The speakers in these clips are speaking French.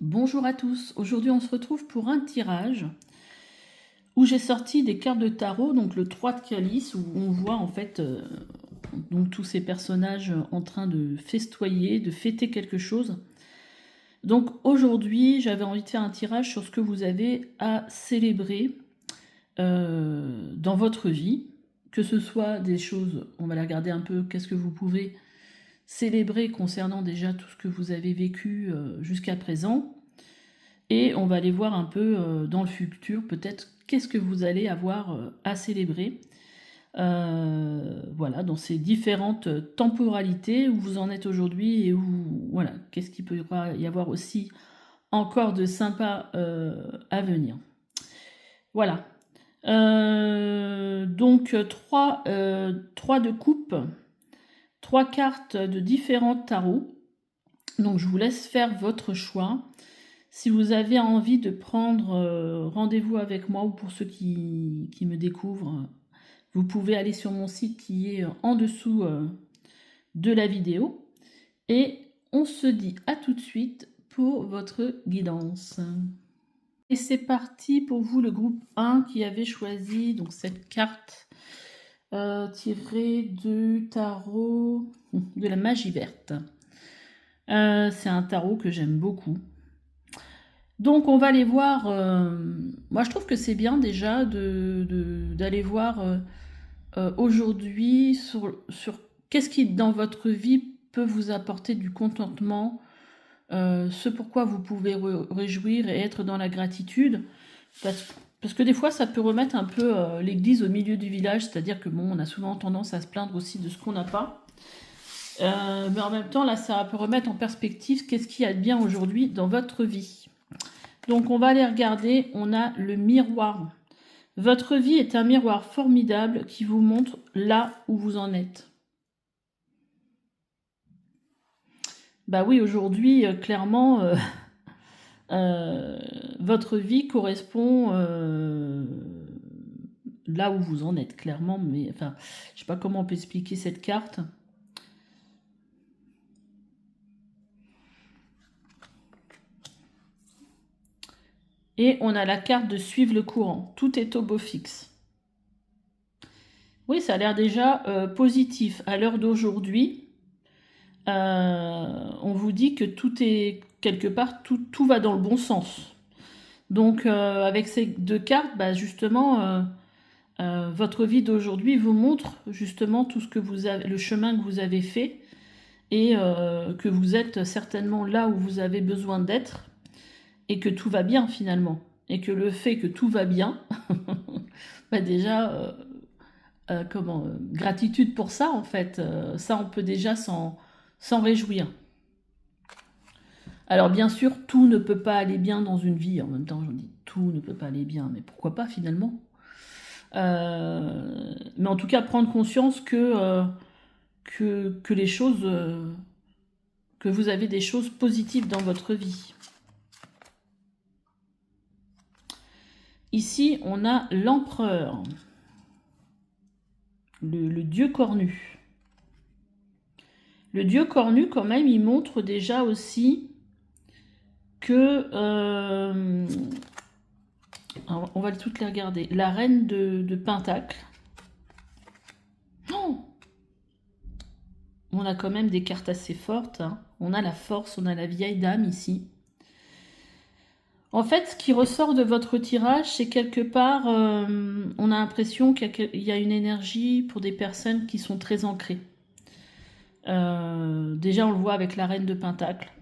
Bonjour à tous, aujourd'hui on se retrouve pour un tirage où j'ai sorti des cartes de tarot, donc le 3 de calice, où on voit en fait donc tous ces personnages en train de festoyer, de fêter quelque chose. Donc aujourd'hui j'avais envie de faire un tirage sur ce que vous avez à célébrer dans votre vie, que ce soit des choses, on va la regarder un peu, qu'est-ce que vous pouvez célébrer concernant déjà tout ce que vous avez vécu jusqu'à présent. Et on va aller voir un peu dans le futur, peut-être, qu'est-ce que vous allez avoir à célébrer. Voilà, dans ces différentes temporalités, où vous en êtes aujourd'hui et où, voilà, qu'est-ce qu'il peut y avoir aussi encore de sympa à venir. Voilà. Donc, trois de coupe, 3 cartes de différents tarots. Donc, je vous laisse faire votre choix. Si vous avez envie de prendre rendez-vous avec moi, ou pour ceux qui me découvrent, vous pouvez aller sur mon site qui est en dessous de la vidéo. Et on se dit à tout de suite pour votre guidance. Et c'est parti pour vous, le groupe 1 qui avait choisi donc cette carte tirée du tarot de la magie verte. C'est un tarot que j'aime beaucoup. Donc on va aller voir, moi je trouve que c'est bien déjà d'aller voir aujourd'hui sur qu'est-ce qui dans votre vie peut vous apporter du contentement, ce pourquoi vous pouvez réjouir et être dans la gratitude, parce que des fois ça peut remettre un peu l'église au milieu du village, c'est-à-dire que bon, on a souvent tendance à se plaindre aussi de ce qu'on n'a pas. Mais en même temps là ça peut remettre en perspective qu'est-ce qu'il y a de bien aujourd'hui dans votre vie. Donc on va aller regarder, on a le miroir. Votre vie est un miroir formidable qui vous montre là où vous en êtes. Bah oui, aujourd'hui, clairement, votre vie correspond là où vous en êtes, clairement. Mais enfin, je sais pas comment on peut expliquer cette carte. Et on a la carte de suivre le courant. Tout est au beau fixe. Oui, ça a l'air déjà positif. À l'heure d'aujourd'hui, on vous dit que tout est, quelque part, tout va dans le bon sens. Donc avec ces deux cartes, bah, justement, votre vie d'aujourd'hui vous montre justement tout ce que vous avez, le chemin que vous avez fait, et que vous êtes certainement là où vous avez besoin d'être, et que tout va bien finalement. Et que le fait que tout va bien, bah déjà, gratitude pour ça en fait. Ça, on peut déjà s'en réjouir. Alors bien sûr, tout ne peut pas aller bien dans une vie. En même temps, je dis tout ne peut pas aller bien, mais pourquoi pas finalement. Mais en tout cas, prendre conscience que les choses, que vous avez des choses positives dans votre vie. Ici, on a l'empereur, le dieu cornu. Le dieu cornu, quand même, il montre déjà aussi que... alors, on va toutes les regarder. La reine de Pentacle. Oh, on a quand même des cartes assez fortes. Hein. On a la force, on a la vieille dame ici. En fait, ce qui ressort de votre tirage, c'est quelque part, on a l'impression qu'il y a une énergie pour des personnes qui sont très ancrées. Déjà, on le voit avec la reine de Pentacle.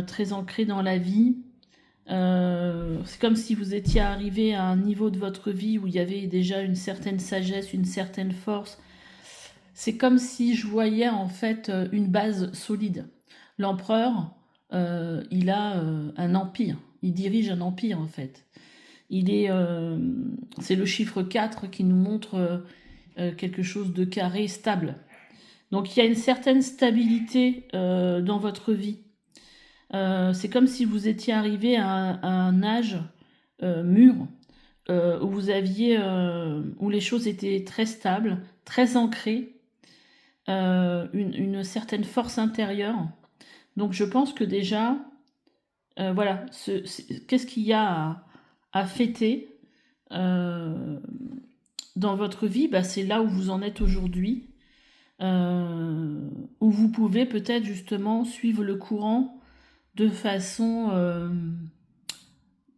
Très ancrée dans la vie. C'est comme si vous étiez arrivé à un niveau de votre vie où il y avait déjà une certaine sagesse, une certaine force. C'est comme si je voyais en fait une base solide. L'empereur, il a un empire. Il dirige un empire en fait. C'est le chiffre 4 qui nous montre quelque chose de carré, stable. Donc il y a une certaine stabilité dans votre vie. C'est comme si vous étiez arrivé à un âge mûr, où vous aviez, où les choses étaient très stables, très ancrées, une certaine force intérieure. Donc je pense que déjà, voilà, qu'est-ce qu'il y a à fêter dans votre vie? Bah, c'est là où vous en êtes aujourd'hui, où vous pouvez peut-être justement suivre le courant de façon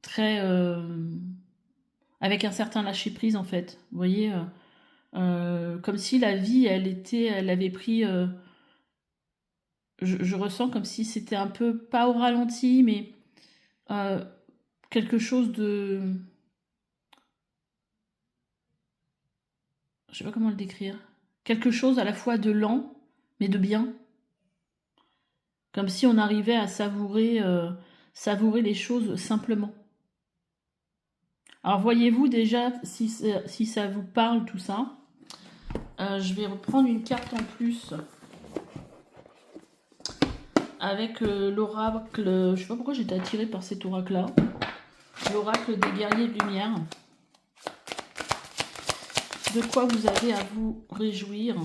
très... avec un certain lâcher-prise en fait. Vous voyez, comme si la vie, elle avait pris... je ressens comme si c'était un peu, pas au ralenti, mais quelque chose de... Je sais pas comment le décrire. Quelque chose à la fois de lent, mais de bien. Comme si on arrivait à savourer les choses simplement. Alors voyez-vous déjà si ça vous parle tout ça. Je vais reprendre une carte en plus avec l'oracle. Je sais pas pourquoi j'étais attirée par cet oracle-là. L'oracle des guerriers de lumière. De quoi vous avez à vous réjouir?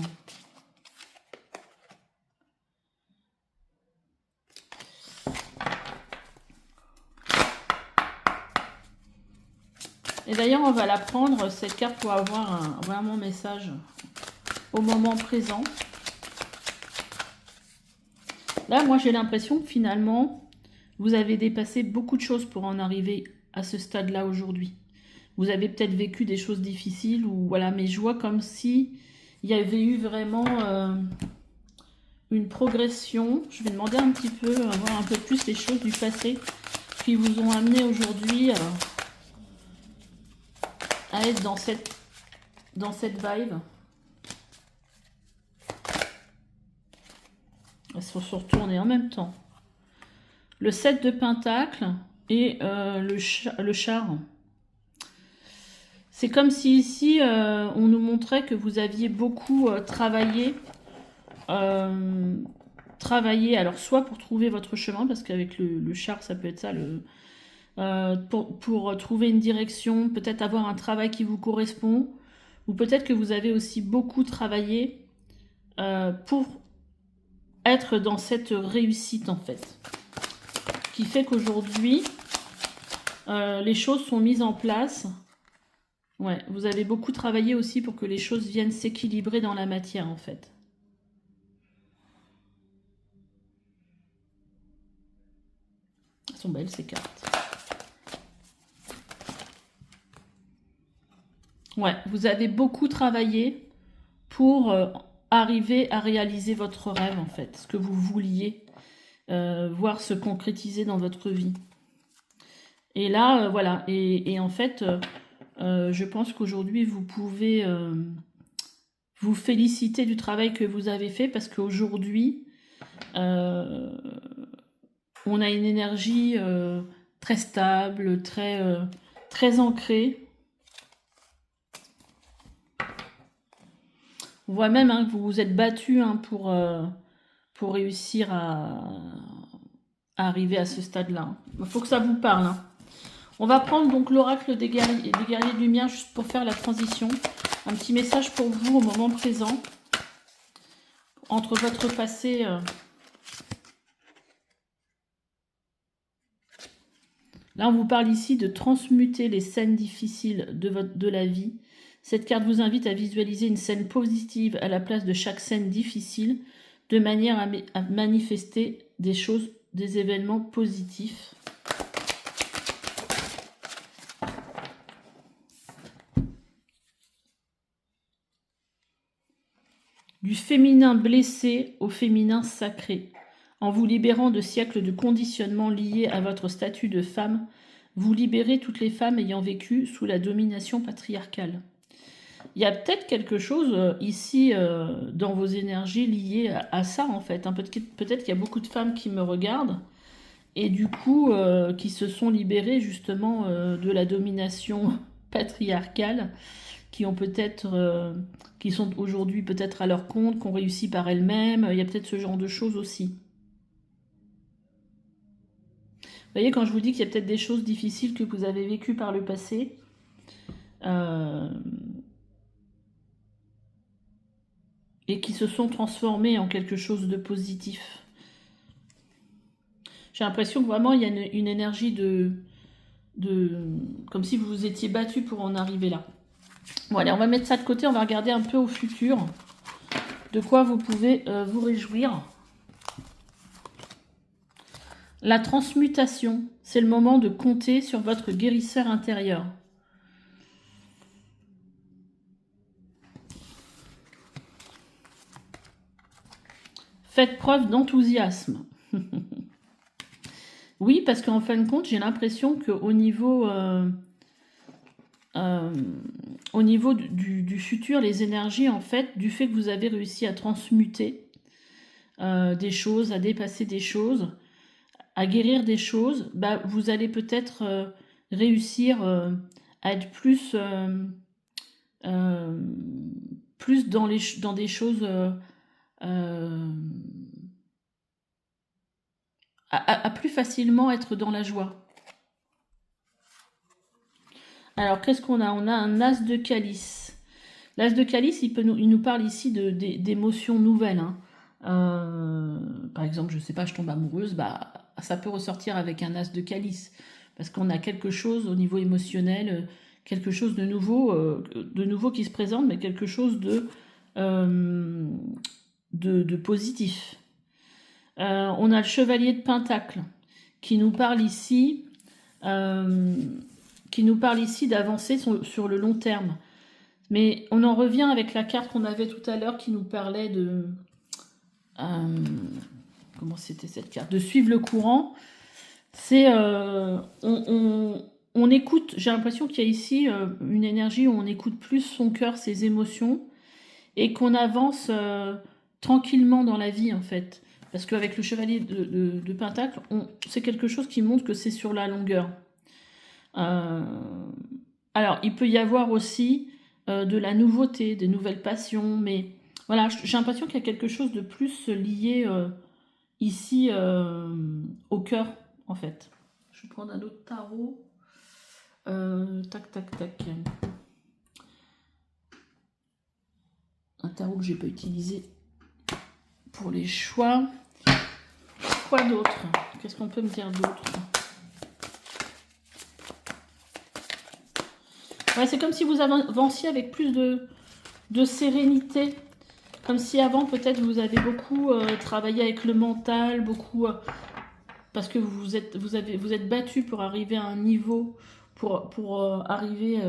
Et d'ailleurs, on va la prendre, cette carte, pour avoir vraiment un message au moment présent. Là, moi, j'ai l'impression que finalement, vous avez dépassé beaucoup de choses pour en arriver à ce stade-là aujourd'hui. Vous avez peut-être vécu des choses difficiles, ou voilà, mais je vois comme si il y avait eu vraiment une progression. Je vais demander un petit peu, voir un peu plus les choses du passé qui vous ont amené aujourd'hui à être dans cette vibe. Elles se retourner en même temps. Le 7 de Pentacle et le char. C'est comme si ici, on nous montrait que vous aviez beaucoup travaillé. Alors soit pour trouver votre chemin, parce qu'avec le char, ça peut être ça, pour trouver une direction, peut-être avoir un travail qui vous correspond, ou peut-être que vous avez aussi beaucoup travaillé pour être dans cette réussite en fait, qui fait qu'aujourd'hui les choses sont mises en place. Ouais, vous avez beaucoup travaillé aussi pour que les choses viennent s'équilibrer dans la matière en fait. Elles sont belles ces cartes. Ouais, vous avez beaucoup travaillé pour arriver à réaliser votre rêve en fait, ce que vous vouliez voir se concrétiser dans votre vie. Et là, voilà, et en fait, je pense qu'aujourd'hui, vous pouvez vous féliciter du travail que vous avez fait, parce qu'aujourd'hui, on a une énergie très stable, très ancrée. On voit même que vous vous êtes battu pour réussir à arriver à ce stade-là. Il faut que ça vous parle. On va prendre donc l'oracle des guerriers de lumière juste pour faire la transition. Un petit message pour vous au moment présent, entre votre passé. Là, on vous parle ici de transmuter les scènes difficiles de la vie. Cette carte vous invite à visualiser une scène positive à la place de chaque scène difficile, de manière à manifester des choses, des événements positifs. Du féminin blessé au féminin sacré. En vous libérant de siècles de conditionnements liés à votre statut de femme, vous libérez toutes les femmes ayant vécu sous la domination patriarcale. Il y a peut-être quelque chose ici dans vos énergies liées à ça en fait. Peut-être qu'il y a beaucoup de femmes qui me regardent et du coup qui se sont libérées justement de la domination patriarcale, qui ont peut-être, qui sont aujourd'hui peut-être à leur compte, qui ont réussi par elles-mêmes. Il y a peut-être ce genre de choses aussi. Vous voyez, quand je vous dis qu'il y a peut-être des choses difficiles que vous avez vécues par le passé, et qui se sont transformées en quelque chose de positif. J'ai l'impression que vraiment il y a une énergie comme si vous vous étiez battu pour en arriver là. Bon, allez, on va mettre ça de côté, on va regarder un peu au futur de quoi vous pouvez vous réjouir. La transmutation, c'est le moment de compter sur votre guérisseur intérieur. Faites preuve d'enthousiasme. Oui, parce qu'en fin de compte, j'ai l'impression qu'au niveau, au niveau du futur, les énergies, en fait, du fait que vous avez réussi à transmuter des choses, à dépasser des choses, à guérir des choses, bah, vous allez peut-être réussir à être plus dans des choses à plus facilement être dans la joie. Alors, qu'est-ce qu'on a? On a un as de calice. L'as de calice, il nous parle ici d'émotions nouvelles. Hein. Par exemple, je ne sais pas, je tombe amoureuse, bah, ça peut ressortir avec un as de calice. Parce qu'on a quelque chose au niveau émotionnel, quelque chose de nouveau qui se présente, mais quelque chose de positif. On a le chevalier de Pentacle qui nous parle ici d'avancer sur le long terme. Mais on en revient avec la carte qu'on avait tout à l'heure qui nous parlait de... comment c'était cette carte? De suivre le courant. C'est... on écoute, j'ai l'impression qu'il y a ici une énergie où on écoute plus son cœur, ses émotions, et qu'on avance tranquillement dans la vie, en fait. Parce qu'avec le chevalier de Pentacle, c'est quelque chose qui montre que c'est sur la longueur. Alors, il peut y avoir aussi de la nouveauté, des nouvelles passions, mais voilà, j'ai l'impression qu'il y a quelque chose de plus lié ici au cœur, en fait. Je vais prendre un autre tarot. Tac, tac, tac. Un tarot que je n'ai pas utilisé pour les choix. Quoi d'autre? Qu'est-ce qu'on peut me dire d'autre? Ouais, c'est comme si vous avanciez avec plus de sérénité. Comme si avant, peut-être, vous avez beaucoup travaillé avec le mental, beaucoup... parce que vous êtes battu pour arriver à un niveau, pour arriver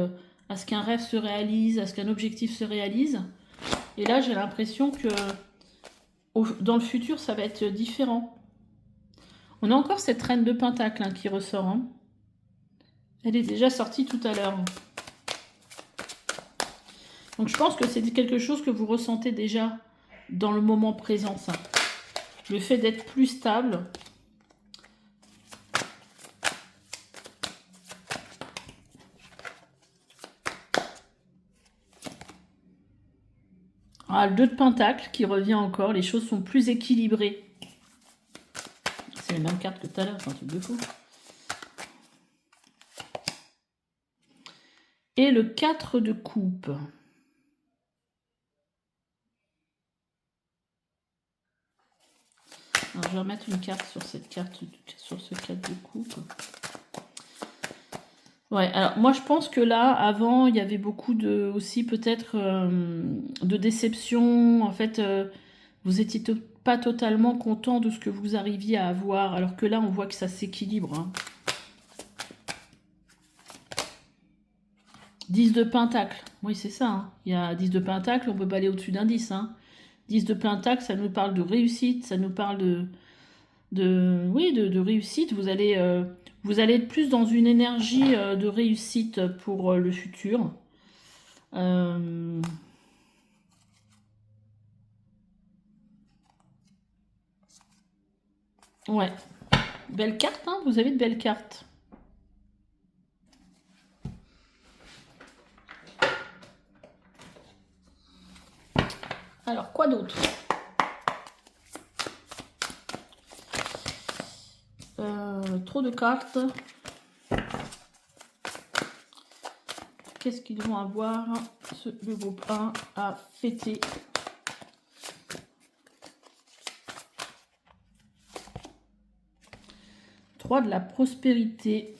à ce qu'un rêve se réalise, à ce qu'un objectif se réalise. Et là, j'ai l'impression que dans le futur, ça va être différent. On a encore cette reine de Pentacle hein, qui ressort. Hein. Elle est déjà sortie tout à l'heure. Donc je pense que c'est quelque chose que vous ressentez déjà dans le moment présent, ça. Le fait d'être plus stable. Ah, le 2 de Pentacle qui revient encore. Les choses sont plus équilibrées. C'est la même carte que tout à l'heure, c'est un truc de fou. Et le 4 de coupe. Alors, je vais remettre une carte sur cette carte, sur ce 4 de coupe. Ouais, alors moi je pense que là, avant, il y avait beaucoup de, aussi peut-être de déception. En fait, vous étiez pas totalement content de ce que vous arriviez à avoir, alors que là, on voit que ça s'équilibre. Hein. 10 de Pentacle. Oui, c'est ça. Hein. Il y a 10 de Pentacle, on peut pas aller au-dessus d'un 10. Hein. 10 de Pentacle, ça nous parle de réussite, ça nous parle de réussite. Vous allez être plus dans une énergie de réussite pour le futur. Ouais. Belle carte, hein, vous avez de belles cartes. Alors, quoi d'autre? Trop de cartes. Qu'est-ce qu'ils vont avoir, le groupe 1, à fêter? 3 de la prospérité.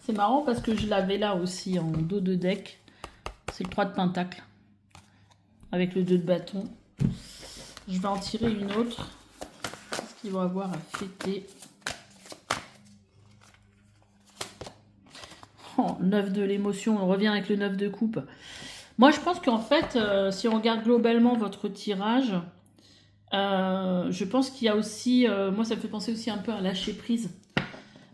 C'est marrant parce que je l'avais là aussi en dos de deck. C'est le 3 de pentacle. Avec le 2 de bâton. Je vais en tirer une autre. Qu'est-ce qu'ils vont avoir à fêter? Oh, 9 de l'émotion. On revient avec le 9 de coupe. Moi, je pense qu'en fait, si on regarde globalement votre tirage, je pense qu'il y a aussi... moi, ça me fait penser aussi un peu à lâcher prise.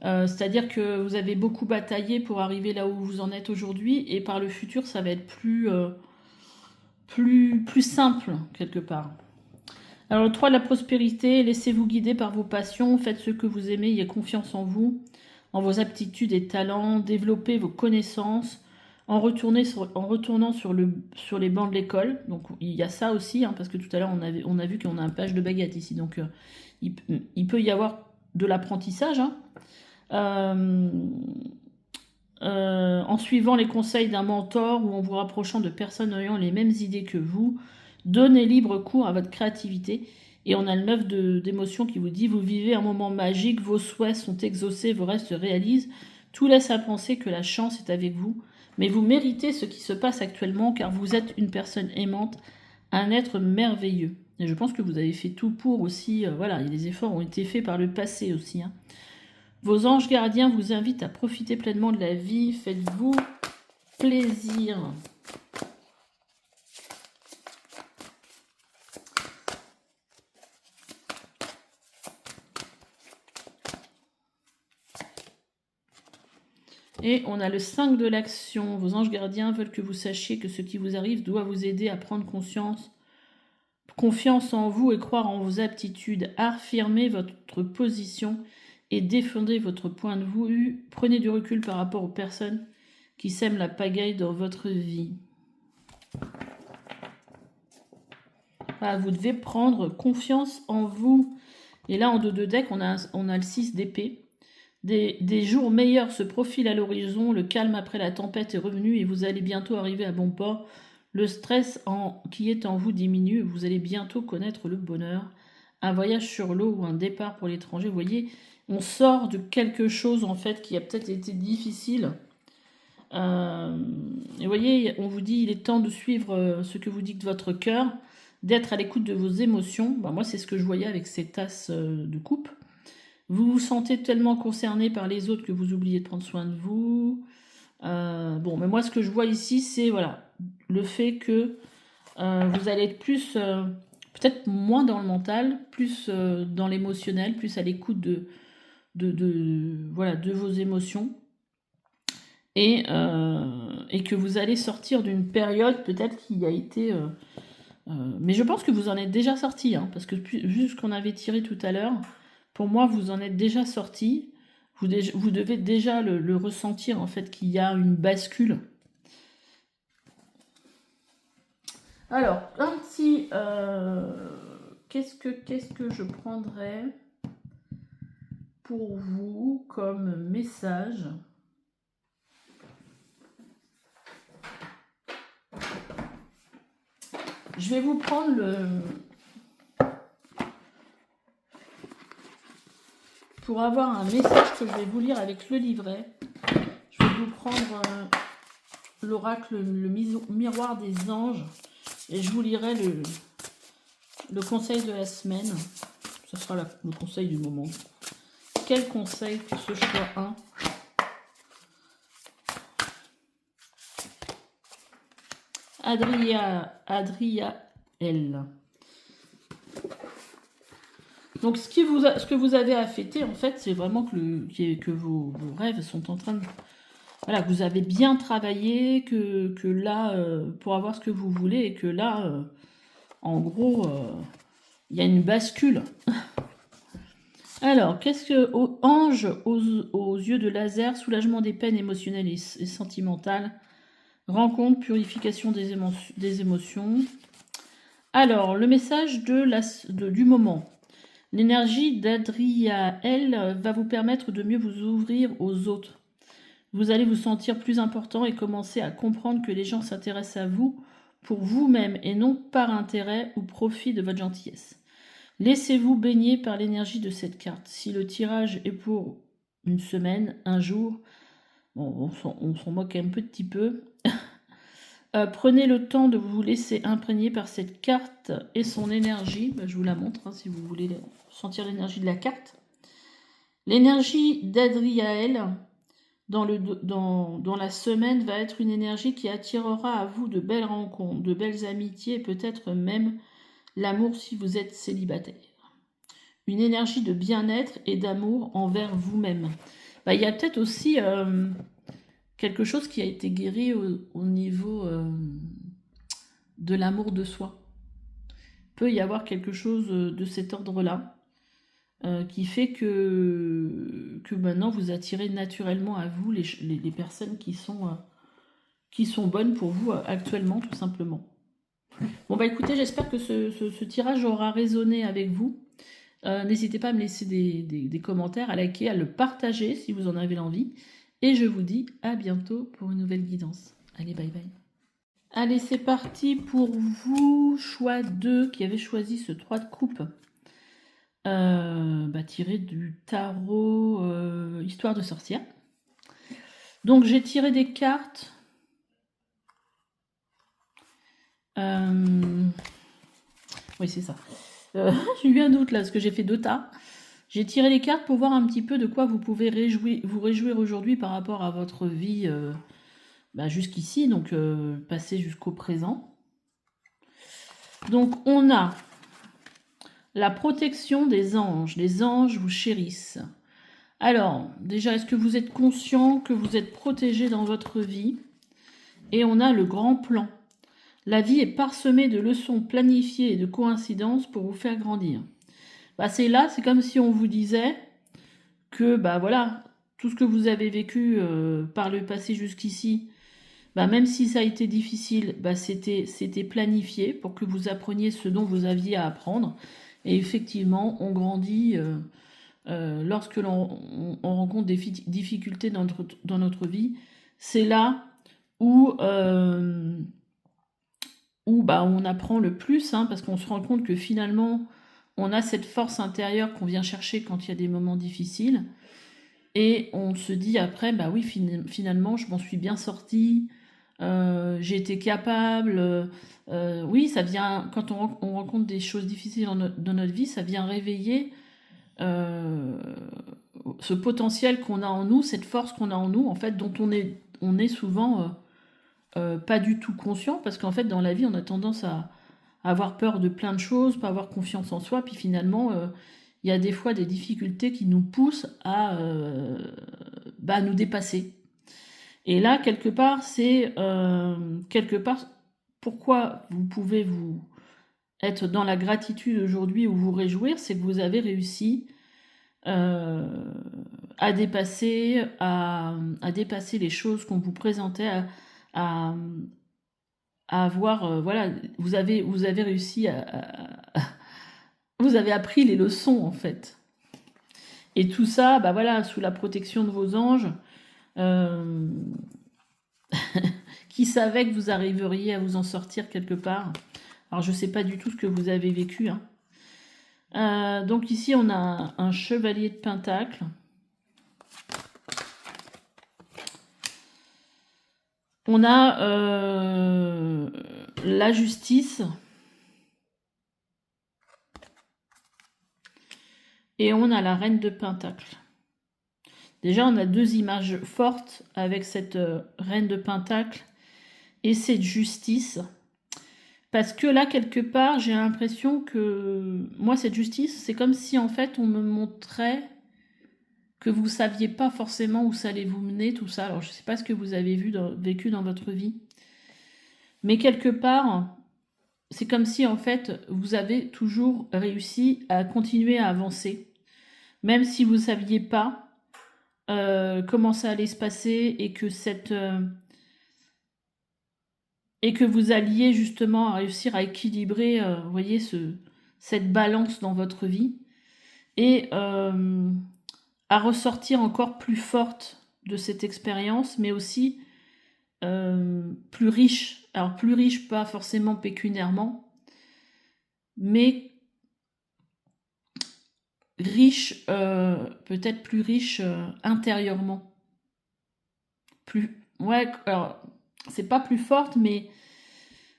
C'est-à-dire que vous avez beaucoup bataillé pour arriver là où vous en êtes aujourd'hui, et par le futur, ça va être plus simple, quelque part. Alors, le 3 de la prospérité, laissez-vous guider par vos passions, faites ce que vous aimez, ayez confiance en vous, en vos aptitudes et talents, développez vos connaissances, en retournant sur les bancs de l'école. Donc, il y a ça aussi, hein, parce que tout à l'heure, on a vu qu'on a un page de baguette ici, donc il peut y avoir de l'apprentissage, hein. En suivant les conseils d'un mentor ou en vous rapprochant de personnes ayant les mêmes idées que vous, donnez libre cours à votre créativité. Et on a le 9 d'émotion qui vous dit: vous vivez un moment magique, vos souhaits sont exaucés, vos rêves se réalisent. Tout laisse à penser que la chance est avec vous. Mais vous méritez ce qui se passe actuellement car vous êtes une personne aimante, un être merveilleux. Et je pense que vous avez fait tout pour aussi. Voilà, les efforts ont été faits par le passé aussi, hein. Vos anges gardiens vous invitent à profiter pleinement de la vie. Faites-vous plaisir. Et on a le 5 de l'action. Vos anges gardiens veulent que vous sachiez que ce qui vous arrive doit vous aider à prendre confiance en vous et croire en vos aptitudes. Affirmez votre position et défendez votre point de vue. Prenez du recul par rapport aux personnes qui sèment la pagaille dans votre vie. Voilà, vous devez prendre confiance en vous. Et là, en dos de deck, on a le 6 d'épée. Des jours meilleurs se profilent à l'horizon. Le calme après la tempête est revenu et vous allez bientôt arriver à bon port. Le stress qui est en vous diminue. Vous allez bientôt connaître le bonheur. Un voyage sur l'eau ou un départ pour l'étranger. Vous voyez, on sort de quelque chose en fait qui a peut-être été difficile. Et vous voyez, on vous dit il est temps de suivre ce que vous dicte votre cœur, d'être à l'écoute de vos émotions. Ben, moi, c'est ce que je voyais avec ces tasses de coupe. Vous vous sentez tellement concerné par les autres que vous oubliez de prendre soin de vous. Bon, mais moi, ce que je vois ici, c'est voilà, le fait que vous allez être plus, peut-être moins dans le mental, plus dans l'émotionnel, plus à l'écoute voilà, de vos émotions. Et que vous allez sortir d'une période peut-être qui a été... mais je pense que vous en êtes déjà sorti, hein, parce que vu ce qu'on avait tiré tout à l'heure, pour moi, vous en êtes déjà sorti. Vous devez déjà le ressentir, en fait, qu'il y a une bascule. Alors, un petit... qu'est-ce que je prendrais pour vous comme message ? Je vais vous prendre pour avoir un message que je vais vous lire avec le livret, je vais vous prendre l'oracle, le miroir des anges, et je vous lirai le conseil de la semaine. Ce sera le conseil du moment. Quel conseil pour ce choix 1 ? Adriaël. Donc ce que vous avez à fêter, en fait, c'est vraiment que vos rêves sont en train de... Voilà, que vous avez bien travaillé, que là, pour avoir ce que vous voulez, et que là, en gros, il y a une bascule. Alors, qu'est-ce que... Ange aux yeux de laser, soulagement des peines émotionnelles et sentimentales, rencontre, purification des émotions. Alors, le message du moment. L'énergie d'Adriaël va vous permettre de mieux vous ouvrir aux autres. Vous allez vous sentir plus important et commencer à comprendre que les gens s'intéressent à vous pour vous-même et non par intérêt ou profit de votre gentillesse. Laissez-vous baigner par l'énergie de cette carte. Si le tirage est pour une semaine, un jour, bon, on s'en moque un petit peu. Prenez le temps de vous laisser imprégner par cette carte et son énergie. Je vous la montre hein, si vous voulez sentir l'énergie de la carte. L'énergie d'Adriaël dans la semaine va être une énergie qui attirera à vous de belles rencontres, de belles amitiés et peut-être même l'amour si vous êtes célibataire. Une énergie de bien-être et d'amour envers vous-même. Il y a peut-être aussi quelque chose qui a été guéri au niveau de l'amour de soi. Peut y avoir quelque chose de cet ordre-là qui fait que maintenant vous attirez naturellement à vous les personnes qui sont bonnes pour vous actuellement, tout simplement. Bon, écoutez, j'espère que ce tirage aura résonné avec vous. N'hésitez pas à me laisser des commentaires, à liker, à le partager si vous en avez l'envie. Et je vous dis à bientôt pour une nouvelle guidance. Allez, bye bye. Allez, c'est parti pour vous, choix 2, qui avez choisi ce 3 de coupe. Tiré du tarot Histoire de sorcière. Donc, j'ai tiré des cartes. Oui, c'est ça. J'ai eu un doute là, parce que j'ai fait 2 tas. J'ai tiré les cartes pour voir un petit peu de quoi vous pouvez vous réjouir aujourd'hui par rapport à votre vie jusqu'ici, donc passé jusqu'au présent. Donc on a la protection des anges. Les anges vous chérissent. Alors, déjà, est-ce que vous êtes conscient que vous êtes protégé dans votre vie? Et on a le grand plan. La vie est parsemée de leçons planifiées et de coïncidences pour vous faire grandir. C'est comme si on vous disait que voilà, tout ce que vous avez vécu par le passé jusqu'ici, même si ça a été difficile, c'était planifié pour que vous appreniez ce dont vous aviez à apprendre. Et effectivement, on grandit lorsque l'on rencontre des difficultés dans notre vie. C'est là où on apprend le plus, parce qu'on se rend compte que finalement, on a cette force intérieure qu'on vient chercher quand il y a des moments difficiles. Et on se dit après, oui, finalement, je m'en suis bien sortie, j'ai été capable. Oui, ça vient, quand on rencontre des choses difficiles dans notre vie, ça vient réveiller ce potentiel qu'on a en nous, cette force qu'on a en nous, en fait, dont on est souvent pas du tout conscient, parce qu'en fait, dans la vie, on a tendance à avoir peur de plein de choses, pas avoir confiance en soi, puis finalement, il y a des fois des difficultés qui nous poussent à nous dépasser. Et là, quelque part, c'est pourquoi vous pouvez vous être dans la gratitude aujourd'hui ou vous réjouir, c'est que vous avez réussi à dépasser les choses qu'on vous présentait, à avoir, voilà, vous avez réussi vous avez appris les leçons en fait. Et tout ça, voilà, sous la protection de vos anges, qui savaient que vous arriveriez à vous en sortir quelque part. Alors je sais pas du tout ce que vous avez vécu. Donc ici on a un chevalier de pentacle. On a la justice. Et on a la reine de pentacle. Déjà, on a 2 images fortes avec cette reine de pentacle et cette justice. Parce que là, quelque part, j'ai l'impression que moi, cette justice, c'est comme si en fait, on me montrait que vous ne saviez pas forcément où ça allait vous mener, tout ça. Alors, je ne sais pas ce que vous avez vécu dans votre vie. Mais quelque part, c'est comme si en fait, vous avez toujours réussi à continuer à avancer. Même si vous ne saviez pas comment ça allait se passer et que vous alliez justement réussir à équilibrer, vous voyez, cette balance dans votre vie et à ressortir encore plus forte de cette expérience, mais aussi plus riche. Alors plus riche, pas forcément pécuniairement, mais riche, peut-être plus riche intérieurement. Ouais, alors, c'est pas plus forte, mais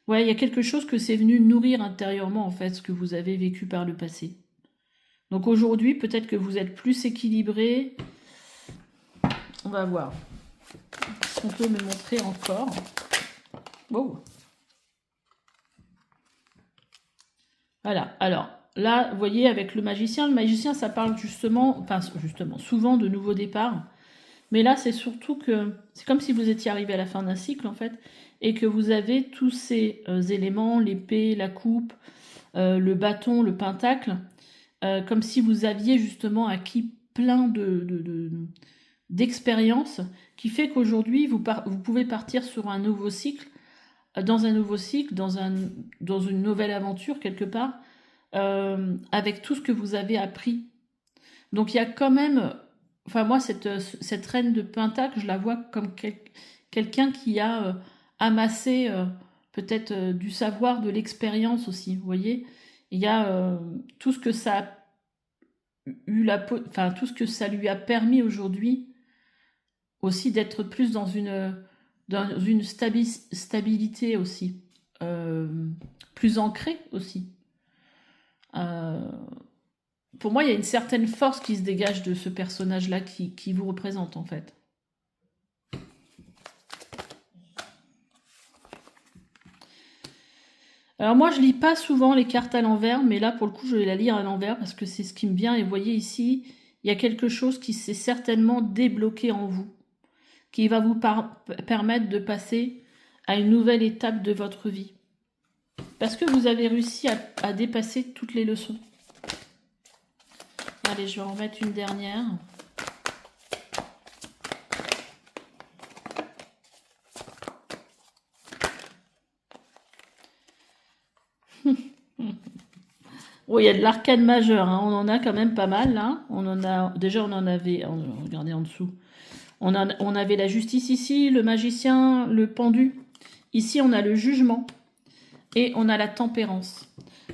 ouais, il y a quelque chose que c'est venu nourrir intérieurement, en fait, ce que vous avez vécu par le passé. Donc aujourd'hui, peut-être que vous êtes plus équilibré. On va voir. On peut me montrer encore. Oh. Voilà, alors là, vous voyez, avec le magicien, ça parle justement, souvent de nouveaux départs. Mais là, c'est surtout que c'est comme si vous étiez arrivé à la fin d'un cycle, en fait, et que vous avez tous ces éléments, l'épée, la coupe, le bâton, le pentacle, comme si vous aviez justement acquis plein d'expériences, qui fait qu'aujourd'hui, vous pouvez partir sur un nouveau cycle, dans une nouvelle aventure, quelque part, avec tout ce que vous avez appris. Donc il y a quand même... Enfin, moi, cette reine de Pentacle, je la vois comme quelqu'un qui a amassé peut-être du savoir, de l'expérience aussi. Vous voyez, il y a tout ce que ça a tout ce que ça lui a permis aujourd'hui aussi d'être plus dans une stabilité aussi, plus ancrée aussi. Pour moi, il y a une certaine force qui se dégage de ce personnage-là qui vous représente, en fait. Alors moi, je lis pas souvent les cartes à l'envers, mais là, pour le coup, je vais la lire à l'envers parce que c'est ce qui me vient. Et vous voyez ici, il y a quelque chose qui s'est certainement débloqué en vous, qui va vous permettre de passer à une nouvelle étape de votre vie. Parce que vous avez réussi à dépasser toutes les leçons. Allez, je vais en remettre une dernière. Oh, il y a de l'arcane majeur, hein. On en a quand même pas mal là. Déjà on en avait, regardez en dessous. On avait la justice ici, le magicien, le pendu. Ici on a le jugement et on a la tempérance.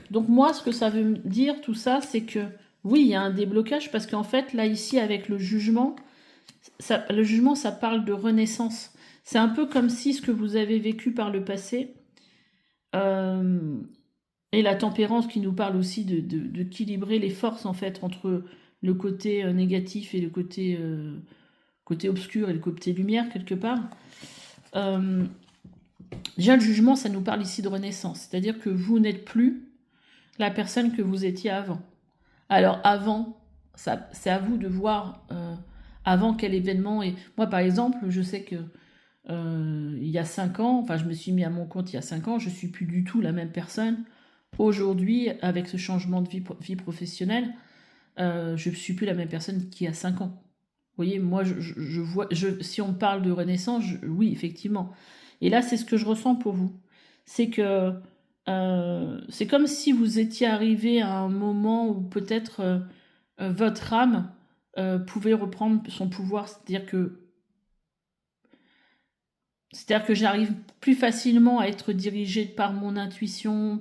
Donc moi ce que ça veut me dire tout ça, c'est que oui, il y a un déblocage parce qu'en fait là ici avec le jugement ça parle de renaissance. C'est un peu comme si ce que vous avez vécu par le passé et la tempérance qui nous parle aussi d'équilibrer les forces en fait entre le côté négatif et le côté obscur et le côté lumière quelque part. Déjà le jugement, ça nous parle ici de renaissance, c'est-à-dire que vous n'êtes plus la personne que vous étiez avant. Alors avant, c'est à vous de voir avant quel événement. Et moi par exemple, je sais que il y a 5 ans, enfin je me suis mis à mon compte il y a 5 ans, je suis plus du tout la même personne. Aujourd'hui, avec ce changement de vie professionnelle, je ne suis plus la même personne qu'il y a 5 ans. Vous voyez, moi, je vois, si on parle de renaissance, oui, effectivement. Et là, c'est ce que je ressens pour vous. C'est que c'est comme si vous étiez arrivé à un moment où peut-être votre âme pouvait reprendre son pouvoir. C'est-à-dire que j'arrive plus facilement à être dirigée par mon intuition,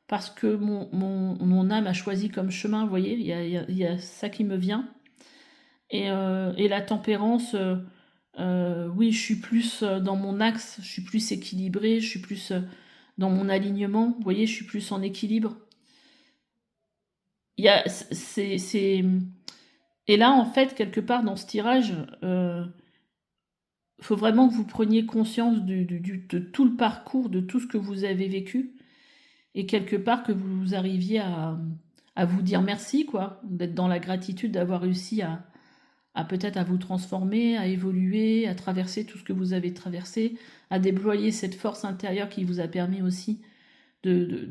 parce que mon âme a choisi comme chemin, vous voyez, il y a ça qui me vient. Et la tempérance, oui, je suis plus dans mon axe, je suis plus équilibrée, je suis plus dans mon alignement, vous voyez, je suis plus en équilibre. Et là, en fait, quelque part dans ce tirage, faut vraiment que vous preniez conscience de tout le parcours, de tout ce que vous avez vécu, et quelque part que vous arriviez à vous dire merci, quoi, d'être dans la gratitude d'avoir réussi à peut-être à vous transformer, à évoluer, à traverser tout ce que vous avez traversé, à déployer cette force intérieure qui vous a permis aussi de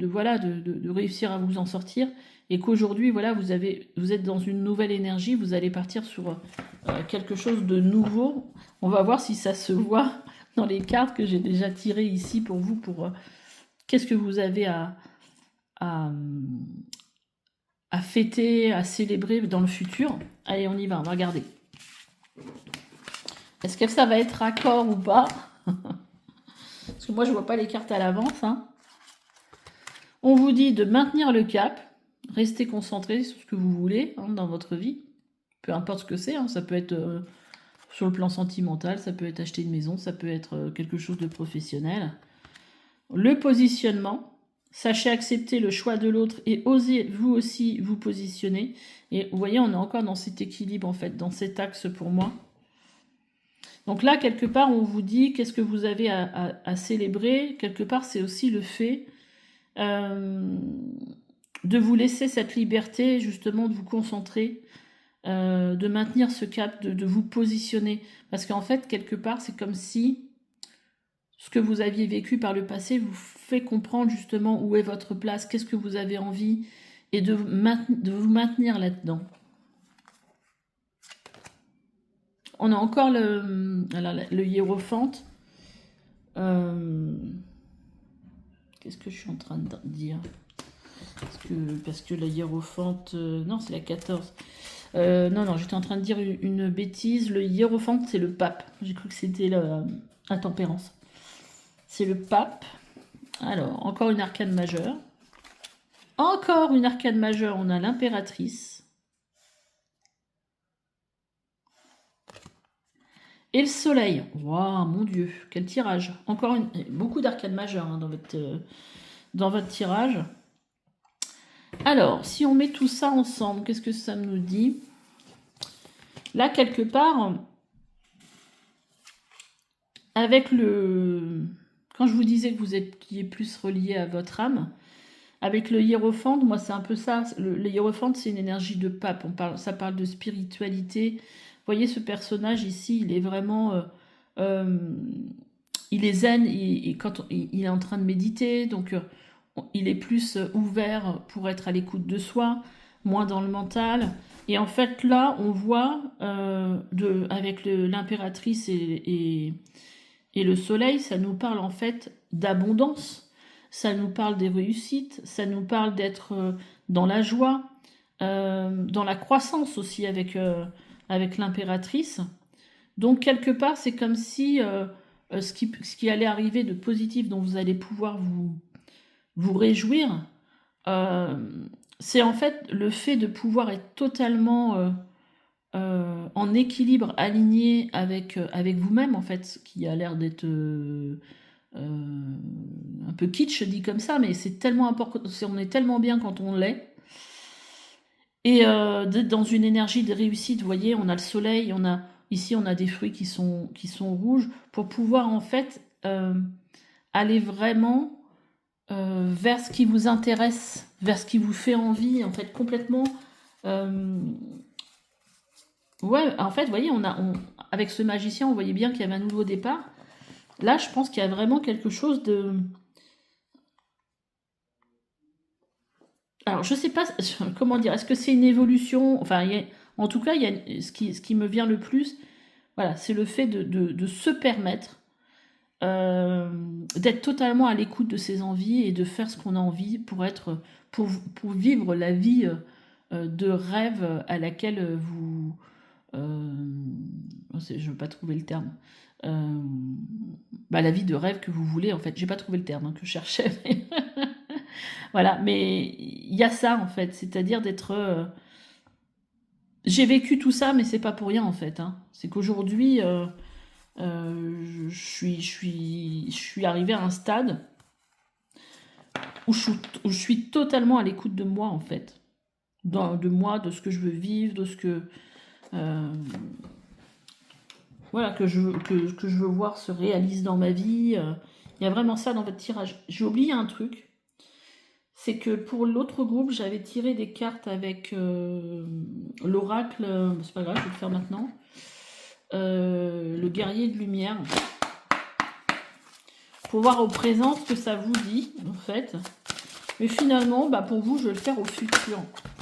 réussir à vous en sortir, et qu'aujourd'hui, voilà, vous êtes dans une nouvelle énergie, vous allez partir sur quelque chose de nouveau. On va voir si ça se voit dans les cartes que j'ai déjà tirées ici pour vous, pour qu'est-ce que vous avez à fêter, à célébrer dans le futur. Allez, on y va, on va regarder. Est-ce que ça va être raccord ou pas? Parce que moi, je vois pas les cartes à l'avance. Hein. On vous dit de maintenir le cap, restez concentré sur ce que vous voulez hein, dans votre vie. Peu importe ce que c'est, hein, ça peut être sur le plan sentimental, ça peut être acheter une maison, ça peut être quelque chose de professionnel. Le positionnement, sachez accepter le choix de l'autre et osez vous aussi vous positionner. Et vous voyez, on est encore dans cet équilibre en fait, dans cet axe pour moi. Donc là, quelque part, on vous dit qu'est-ce que vous avez à célébrer. Quelque part, c'est aussi le fait de vous laisser cette liberté, justement, de vous concentrer, de maintenir ce cap, de vous positionner. Parce qu'en fait, quelque part, c'est comme si ce que vous aviez vécu par le passé vous fait comprendre justement où est votre place, qu'est-ce que vous avez envie, et de vous maintenir là-dedans. On a encore le hiérophante. Qu'est-ce que je suis en train de dire parce que la hiérophante... non, c'est la 14. Non, j'étais en train de dire une bêtise. Le hiérophante, c'est le pape. J'ai cru que c'était la tempérance. C'est le pape. Alors, encore une arcane majeure. Encore une arcane majeure, on a l'impératrice. Et le soleil. Waouh, mon Dieu, quel tirage. Encore beaucoup d'arcanes majeures hein, dans votre tirage. Alors, si on met tout ça ensemble, qu'est-ce que ça nous dit? Là, quelque part, avec le... Quand je vous disais que vous étiez plus relié à votre âme, avec le hiérophante, moi c'est un peu ça. Le hiérophante, c'est une énergie de pape. Ça parle de spiritualité. Vous voyez ce personnage ici, il est vraiment... il est zen et quand il est en train de méditer, donc il est plus ouvert pour être à l'écoute de soi, moins dans le mental. Et en fait là, on voit avec l'impératrice et le soleil, ça nous parle en fait d'abondance, ça nous parle des réussites, ça nous parle d'être dans la joie, dans la croissance aussi avec l'impératrice. Donc quelque part, c'est comme si ce qui allait arriver de positif dont vous allez pouvoir vous réjouir, c'est en fait le fait de pouvoir être totalement en équilibre, aligné avec vous-même, en fait, ce qui a l'air d'être un peu kitsch dit comme ça, mais c'est tellement important, on est tellement bien quand on l'est. Et d'être dans une énergie de réussite, vous voyez, on a le soleil, ici on a des fruits qui sont rouges, pour pouvoir en fait aller vraiment vers ce qui vous intéresse, vers ce qui vous fait envie, en fait, complètement... Ouais, en fait, vous voyez, avec ce magicien, on voyait bien qu'il y avait un nouveau départ. Là, je pense qu'il y a vraiment quelque chose de... Alors, je sais pas, comment dire, est-ce que c'est une évolution? Enfin, en tout cas, ce qui me vient le plus, voilà, c'est le fait de se permettre d'être totalement à l'écoute de ses envies et de faire ce qu'on a envie pour vivre la vie de rêve à laquelle vous... je ne veux pas trouver le terme. La vie de rêve que vous voulez, en fait. J'ai pas trouvé le terme hein, que je cherchais. Mais voilà, mais il y a ça, en fait. C'est-à-dire d'être... J'ai vécu tout ça, mais c'est pas pour rien, en fait. Hein. C'est qu'aujourd'hui, je suis arrivée à un stade où je suis totalement à l'écoute de moi, en fait. De moi, de ce que je veux vivre, de ce que... voilà, que je veux voir se réaliser dans ma vie. Il y a vraiment ça dans votre tirage. J'ai oublié un truc. C'est que pour l'autre groupe, j'avais tiré des cartes avec l'oracle. C'est pas grave, je vais le faire maintenant. Le guerrier de lumière. Pour voir au présent ce que ça vous dit, en fait. Mais finalement, pour vous, je vais le faire au futur.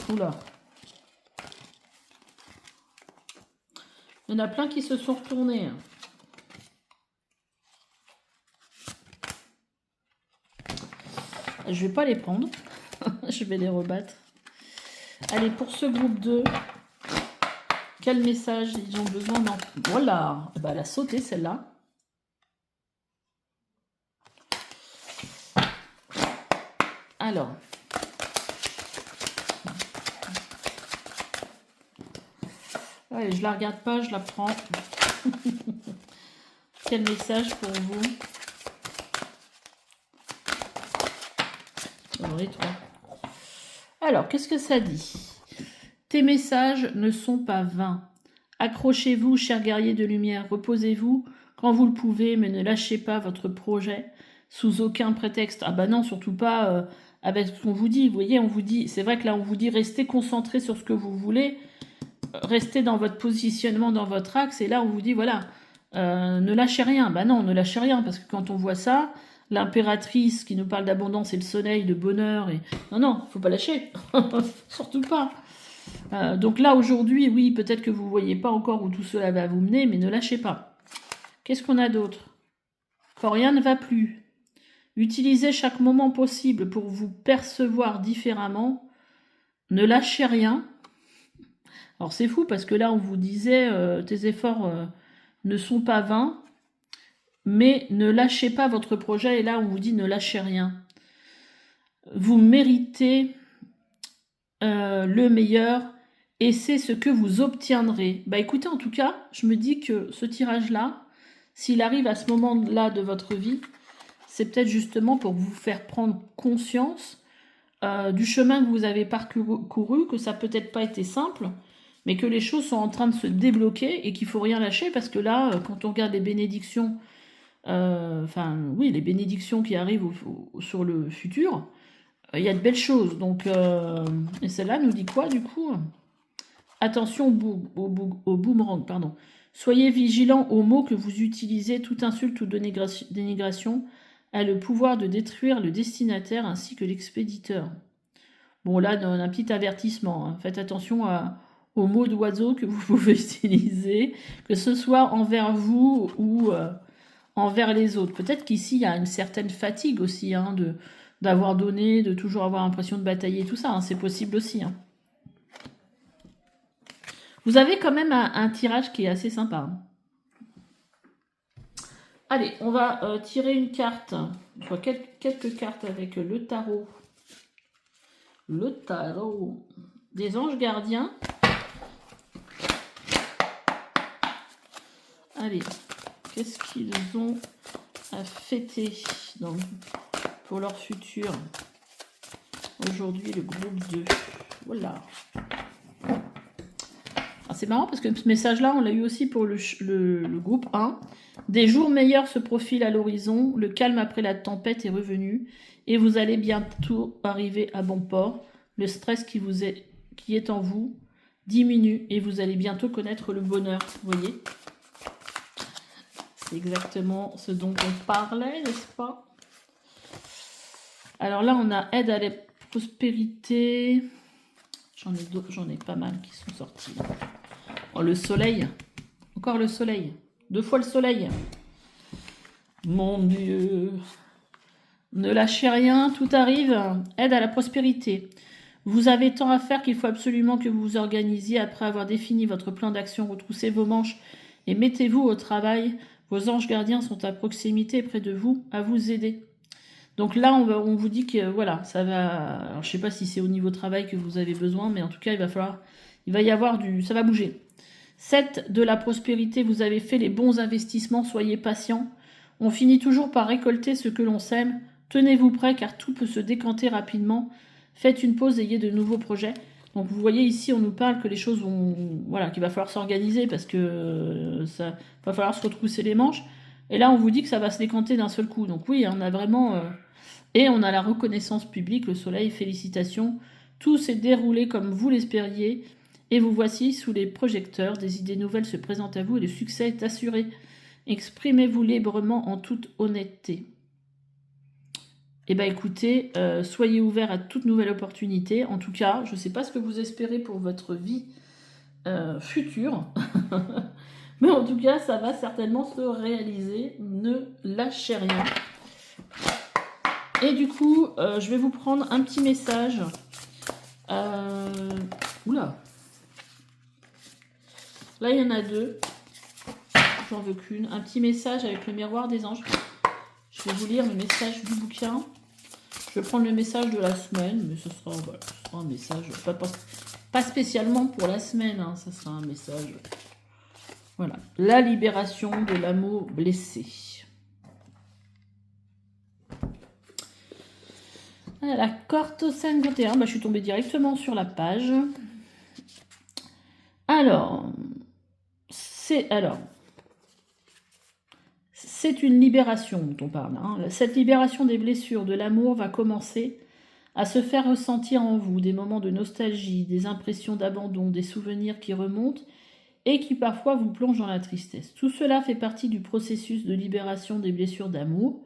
Oula. Il y en a plein qui se sont retournés. Je vais pas les prendre. Je vais les rebattre. Allez, pour ce groupe 2, quel message ils ont besoin d'en... Voilà. Elle a sauté celle-là. Alors. Allez, je la regarde pas, je la prends. Quel message pour vous? Alors, les trois. Alors, qu'est-ce que ça dit? Tes messages ne sont pas vains. Accrochez-vous, chers guerriers de lumière, reposez-vous quand vous le pouvez, mais ne lâchez pas votre projet sous aucun prétexte. Ah bah non, surtout pas avec ce qu'on vous dit. Vous voyez, on vous dit, c'est vrai que là on vous dit restez concentré sur ce que vous voulez, restez dans votre positionnement, dans votre axe, et là on vous dit voilà, ne lâchez rien. Bah non, ne lâchez rien, parce que quand on voit ça, l'impératrice qui nous parle d'abondance et le soleil, de bonheur, et non, faut pas lâcher, surtout pas. Donc là, aujourd'hui, oui, peut-être que vous ne voyez pas encore où tout cela va vous mener, mais ne lâchez pas. Qu'est-ce qu'on a d'autre? Quand rien ne va plus, utilisez chaque moment possible pour vous percevoir différemment. Ne lâchez rien. Alors c'est fou parce que là, on vous disait, tes efforts ne sont pas vains, mais ne lâchez pas votre projet. Et là, on vous dit ne lâchez rien. Vous méritez le meilleur. Et c'est ce que vous obtiendrez. Bah écoutez, en tout cas, je me dis que ce tirage-là, s'il arrive à ce moment-là de votre vie, c'est peut-être justement pour vous faire prendre conscience du chemin que vous avez parcouru, que ça n'a peut-être pas été simple, mais que les choses sont en train de se débloquer et qu'il ne faut rien lâcher, parce que là, quand on regarde les bénédictions, les bénédictions qui arrivent sur le futur, il y a de belles choses. Donc, et celle-là nous dit quoi du coup? Attention au boomerang, pardon. Soyez vigilant aux mots que vous utilisez. Toute insulte ou dénigration a le pouvoir de détruire le destinataire ainsi que l'expéditeur. Bon, là, on a un petit avertissement. Hein. Faites attention aux mots d'oiseaux que vous pouvez utiliser, que ce soit envers vous ou envers les autres. Peut-être qu'ici, il y a une certaine fatigue aussi d'avoir donné, de toujours avoir l'impression de batailler, tout ça. Hein. C'est possible aussi. Hein. Vous avez quand même un tirage qui est assez sympa. Allez, on va tirer une carte, enfin, quelques cartes avec le tarot. Le tarot des anges gardiens. Allez, qu'est-ce qu'ils ont à fêter pour leur futur? Aujourd'hui, le groupe 2. Voilà. C'est marrant parce que ce message-là, on l'a eu aussi pour le groupe 1. Des jours meilleurs se profilent à l'horizon, le calme après la tempête est revenu et vous allez bientôt arriver à bon port. Le stress qui est en vous diminue et vous allez bientôt connaître le bonheur. Vous voyez? C'est exactement ce dont on parlait, n'est-ce pas? Alors là, on a aide à la prospérité. J'en ai pas mal qui sont sortis. Oh, le soleil. Encore le soleil. 2 fois le soleil. Mon Dieu. Ne lâchez rien, tout arrive. Aide à la prospérité. Vous avez tant à faire qu'il faut absolument que vous vous organisiez. Après avoir défini votre plan d'action, retroussez vos manches et mettez-vous au travail. Vos anges gardiens sont à proximité près de vous, à vous aider. Donc là, on vous dit que voilà, ça va... Alors, je ne sais pas si c'est au niveau travail que vous avez besoin, mais en tout cas, il va y avoir ça va bouger. 7 de la prospérité, vous avez fait les bons investissements, soyez patient. On finit toujours par récolter ce que l'on sème. Tenez-vous prêts car tout peut se décanter rapidement. Faites une pause, ayez de nouveaux projets. Donc vous voyez ici, on nous parle que les choses vont... Voilà, qu'il va falloir s'organiser parce que ça va falloir se retrousser les manches. Et là, on vous dit que ça va se décanter d'un seul coup. Donc oui, on a vraiment... Et on a la reconnaissance publique, le soleil, félicitations. Tout s'est déroulé comme vous l'espériez. Et vous voici sous les projecteurs. Des idées nouvelles se présentent à vous et le succès est assuré. Exprimez-vous librement en toute honnêteté. Eh bien écoutez, soyez ouverts à toute nouvelle opportunité. En tout cas, je ne sais pas ce que vous espérez pour votre vie future. Mais en tout cas, ça va certainement se réaliser. Ne lâchez rien. Et du coup, je vais vous prendre un petit message. Oula. Là, il y en a 2. J'en veux qu'une. Un petit message avec le miroir des anges. Je vais vous lire le message du bouquin. Je vais prendre le message de la semaine, mais ce sera un message Pas spécialement pour la semaine, hein, ça sera un message. Voilà, la libération de l'amour blessé. La carte 51, je suis tombée directement sur la page. Alors, c'est une libération dont on parle. Hein. Cette libération des blessures de l'amour va commencer à se faire ressentir en vous des moments de nostalgie, des impressions d'abandon, des souvenirs qui remontent et qui parfois vous plongent dans la tristesse. Tout cela fait partie du processus de libération des blessures d'amour.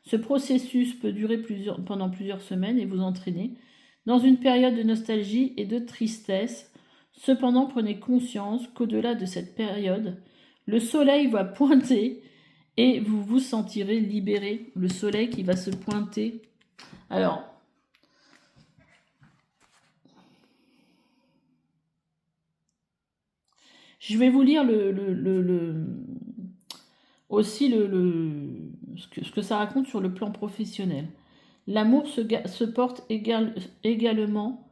Ce processus peut durer pendant plusieurs semaines et vous entraîner dans une période de nostalgie et de tristesse. Cependant, prenez conscience qu'au-delà de cette période, le soleil va pointer et vous vous sentirez libéré. Le soleil qui va se pointer. Alors, je vais vous lire aussi ce que ça raconte sur le plan professionnel. L'amour se porte également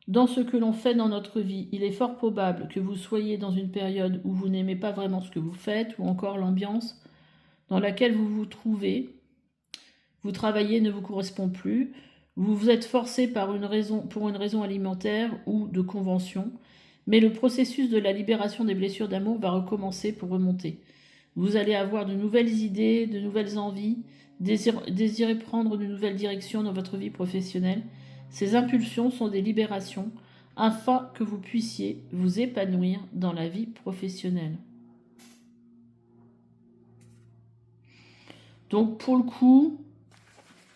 dans ce que l'on fait dans notre vie. Il est fort probable que vous soyez dans une période où vous n'aimez pas vraiment ce que vous faites, ou encore l'ambiance dans laquelle vous vous trouvez. Vous travaillez ne vous correspond plus. Vous vous êtes forcé pour une raison alimentaire ou de convention. Mais le processus de la libération des blessures d'amour va recommencer pour remonter. Vous allez avoir de nouvelles idées, de nouvelles envies, désirer prendre de nouvelles directions dans votre vie professionnelle. Ces impulsions sont des libérations afin que vous puissiez vous épanouir dans la vie professionnelle. Donc pour le coup,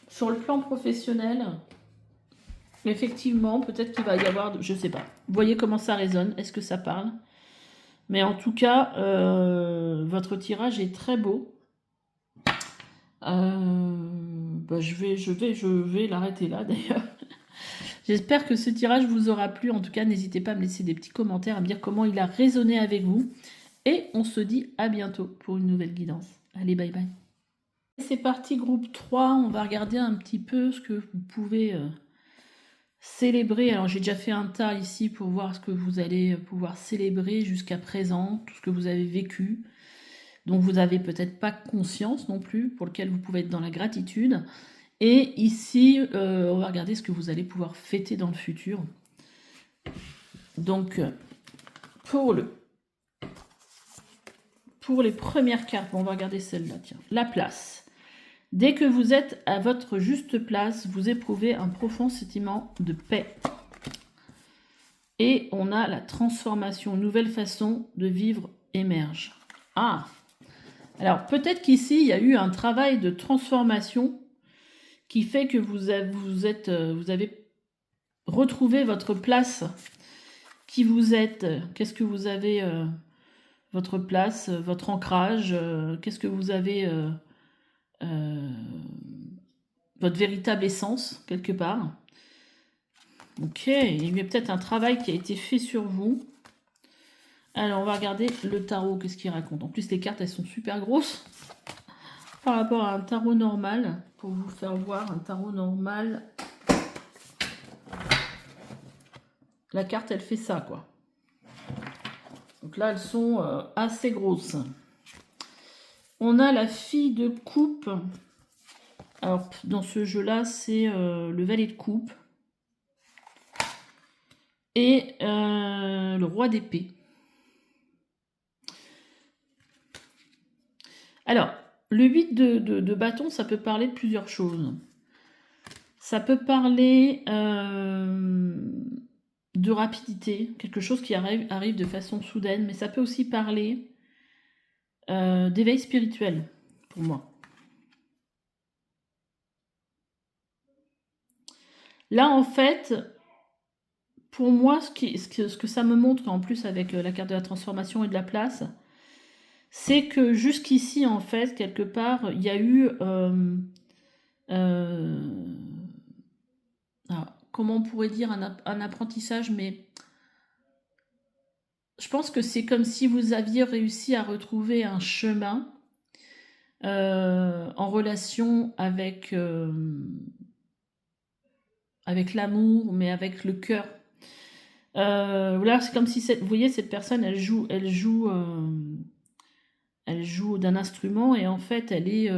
sur le plan professionnel, effectivement, peut-être qu'il va y avoir, je ne sais pas. Vous voyez comment ça résonne, est-ce que ça parle? Mais en tout cas, votre tirage est très beau. Je vais l'arrêter là d'ailleurs. J'espère que ce tirage vous aura plu. En tout cas, n'hésitez pas à me laisser des petits commentaires, à me dire comment il a résonné avec vous. Et on se dit à bientôt pour une nouvelle guidance. Allez, bye bye. C'est parti, groupe 3. On va regarder un petit peu ce que vous pouvez célébrer. Alors, j'ai déjà fait un tas ici pour voir ce que vous allez pouvoir célébrer jusqu'à présent, tout ce que vous avez vécu, dont vous n'avez peut-être pas conscience non plus, pour lequel vous pouvez être dans la gratitude. Et ici, on va regarder ce que vous allez pouvoir fêter dans le futur. Donc, pour les premières cartes, on va regarder celle-là, tiens. La place. Dès que vous êtes à votre juste place, vous éprouvez un profond sentiment de paix. Et on a la transformation, une nouvelle façon de vivre émerge. Ah! Alors, peut-être qu'ici, il y a eu un travail de transformation qui fait que vous avez retrouvé votre place. Qui vous êtes? Qu'est-ce que vous avez? Votre place, votre ancrage? Qu'est-ce que vous avez? Votre véritable essence, quelque part. Ok, il y a peut-être un travail qui a été fait sur vous. Alors, on va regarder le tarot, qu'est-ce qu'il raconte. En plus, les cartes, elles sont super grosses par rapport à un tarot normal. Pour vous faire voir un tarot normal, la carte, elle fait ça, quoi. Donc là, elles sont assez grosses. On a la fille de coupe. Alors, dans ce jeu-là, c'est le valet de coupe. Et le roi d'épée. Alors, le 8 de bâton, ça peut parler de plusieurs choses. Ça peut parler de rapidité, quelque chose qui arrive de façon soudaine, mais ça peut aussi parler d'éveil spirituel, pour moi. Là, en fait, pour moi, ce que ça me montre, en plus avec la carte de la transformation et de la place, c'est que jusqu'ici, en fait, quelque part, il y a eu... comment on pourrait dire un apprentissage, mais je pense que c'est comme si vous aviez réussi à retrouver un chemin en relation avec l'amour, mais avec le cœur. Voilà, c'est comme si, vous voyez, cette personne, elle joue d'un instrument et en fait, elle est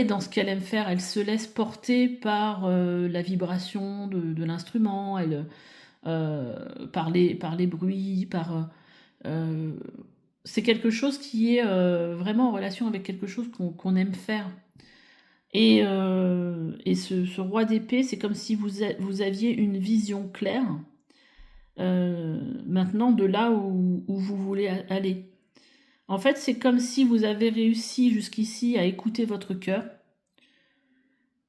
dans ce qu'elle aime faire. Elle se laisse porter par la vibration de l'instrument, par les bruits, euh, c'est quelque chose qui est vraiment en relation avec quelque chose qu'on aime faire. Et ce roi d'épée, c'est comme si vous aviez une vision claire maintenant de là où vous voulez aller. En fait, c'est comme si vous avez réussi jusqu'ici à écouter votre cœur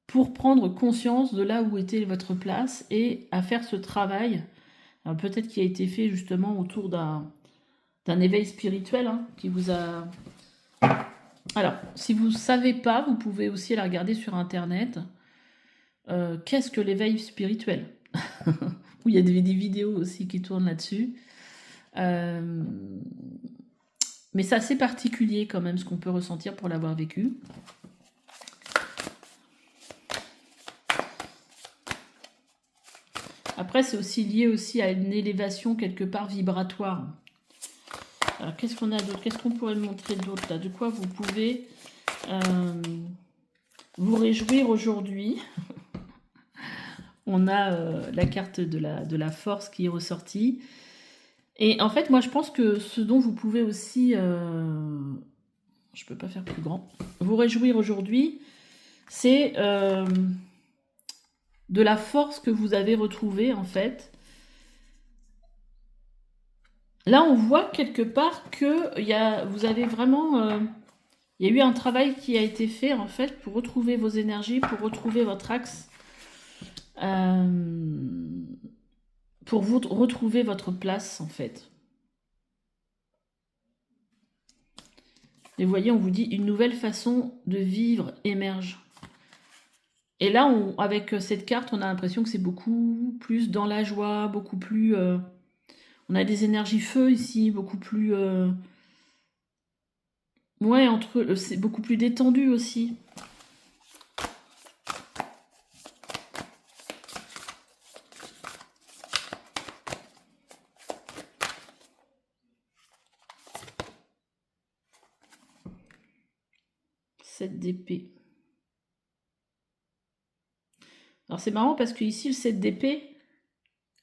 pour prendre conscience de là où était votre place et à faire ce travail, peut-être qui a été fait justement autour d'un éveil spirituel qui vous a... Alors, si vous ne savez pas, vous pouvez aussi la regarder sur Internet. Qu'est-ce que l'éveil spirituel? Où il y a des vidéos aussi qui tournent là-dessus. Mais c'est assez particulier quand même ce qu'on peut ressentir pour l'avoir vécu. Après, c'est aussi lié aussi à une élévation quelque part vibratoire. Alors, qu'est-ce qu'on a d'autre? Qu'est-ce qu'on pourrait montrer d'autre là? De quoi vous pouvez vous réjouir aujourd'hui? On a la carte de la force qui est ressortie. Et en fait, moi, je pense que ce dont vous pouvez aussi... je peux pas faire plus grand. Vous réjouir aujourd'hui, c'est de la force que vous avez retrouvée, en fait. Là, on voit quelque part que vous avez vraiment... il y a eu un travail qui a été fait, en fait, pour retrouver vos énergies, pour retrouver votre axe, pour vous retrouver votre place, en fait. Et vous voyez, on vous dit une nouvelle façon de vivre émerge. Et là, avec cette carte, on a l'impression que c'est beaucoup plus dans la joie, beaucoup plus... on a des énergies feu ici, beaucoup plus... ouais, c'est beaucoup plus détendu aussi. Cette d'épée. Alors c'est marrant parce que ici, le 7 d'épée,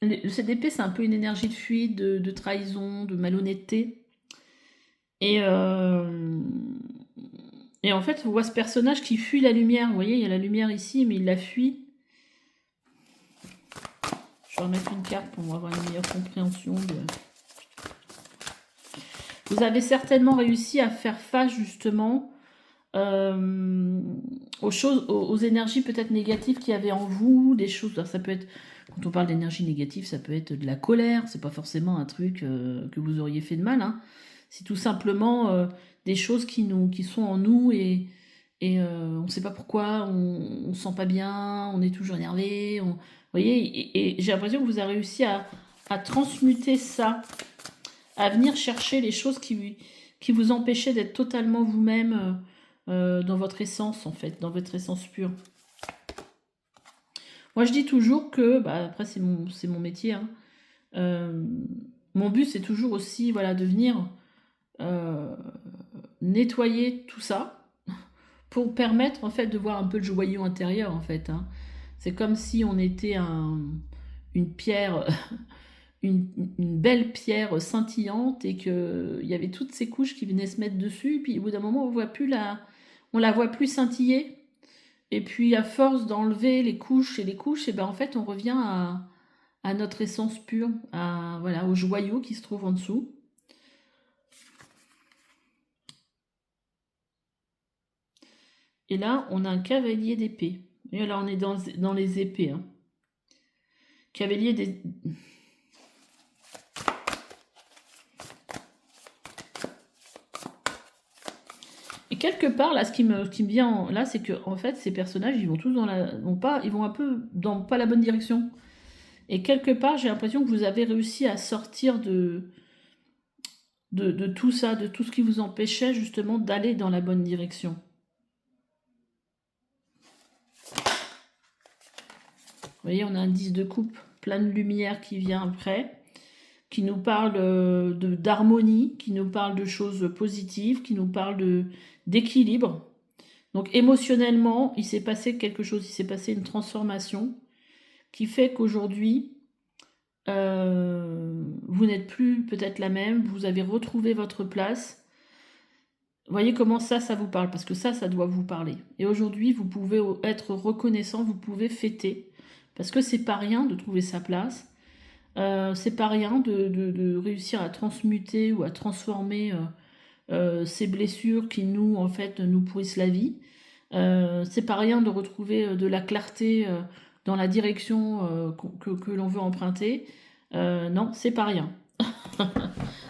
c'est un peu une énergie de fuite, de trahison, de malhonnêteté. Et en fait, on voit ce personnage qui fuit la lumière. Vous voyez, il y a la lumière ici, mais il la fuit. Je vais remettre une carte pour avoir une meilleure compréhension. Vous avez certainement réussi à faire face justement aux énergies peut-être négatives qu'il y avait en vous, des choses, alors ça peut être, quand on parle d'énergie négative, ça peut être de la colère, c'est pas forcément un truc que vous auriez fait de mal, c'est tout simplement des choses qui sont en nous et on ne sait pas pourquoi, on ne se sent pas bien, on est toujours énervé, vous voyez, et j'ai l'impression que vous avez réussi à transmuter ça, à venir chercher les choses qui vous empêchaient d'être totalement vous-même dans votre essence, en fait, dans votre essence pure. Moi, je dis toujours que, après, c'est mon métier, mon but, c'est toujours aussi, voilà, de venir nettoyer tout ça pour permettre, en fait, de voir un peu le joyau intérieur, en fait. C'est comme si on était une pierre... Une belle pierre scintillante et qu'il y avait toutes ces couches qui venaient se mettre dessus. Et puis au bout d'un moment, on la voit plus scintiller. Et puis à force d'enlever les couches, et ben en fait, on revient à notre essence pure, voilà, au joyau qui se trouve en dessous. Et là, on a un cavalier d'épée. Et là, on est dans les épées. Cavalier des... Et quelque part, là, ce qui me vient là, c'est que en fait, ces personnages, ils vont tous ils vont un peu dans pas la bonne direction. Et quelque part, j'ai l'impression que vous avez réussi à sortir de tout ça, de tout ce qui vous empêchait justement d'aller dans la bonne direction. Vous voyez, on a un 10 de coupe. plein de lumière qui vient après, qui nous parle d'harmonie, qui nous parle de choses positives, qui nous parle d'équilibre. Donc émotionnellement, il s'est passé quelque chose, il s'est passé une transformation qui fait qu'aujourd'hui, vous n'êtes plus peut-être la même, vous avez retrouvé votre place. Voyez comment ça vous parle, parce que ça doit vous parler. Et aujourd'hui, vous pouvez être reconnaissant, vous pouvez fêter, parce que c'est pas rien de trouver sa place. C'est pas rien de réussir à transmuter ou à transformer ces blessures qui en fait, nous pourrissent la vie. C'est pas rien de retrouver de la clarté dans la direction que l'on veut emprunter. Non, c'est pas rien.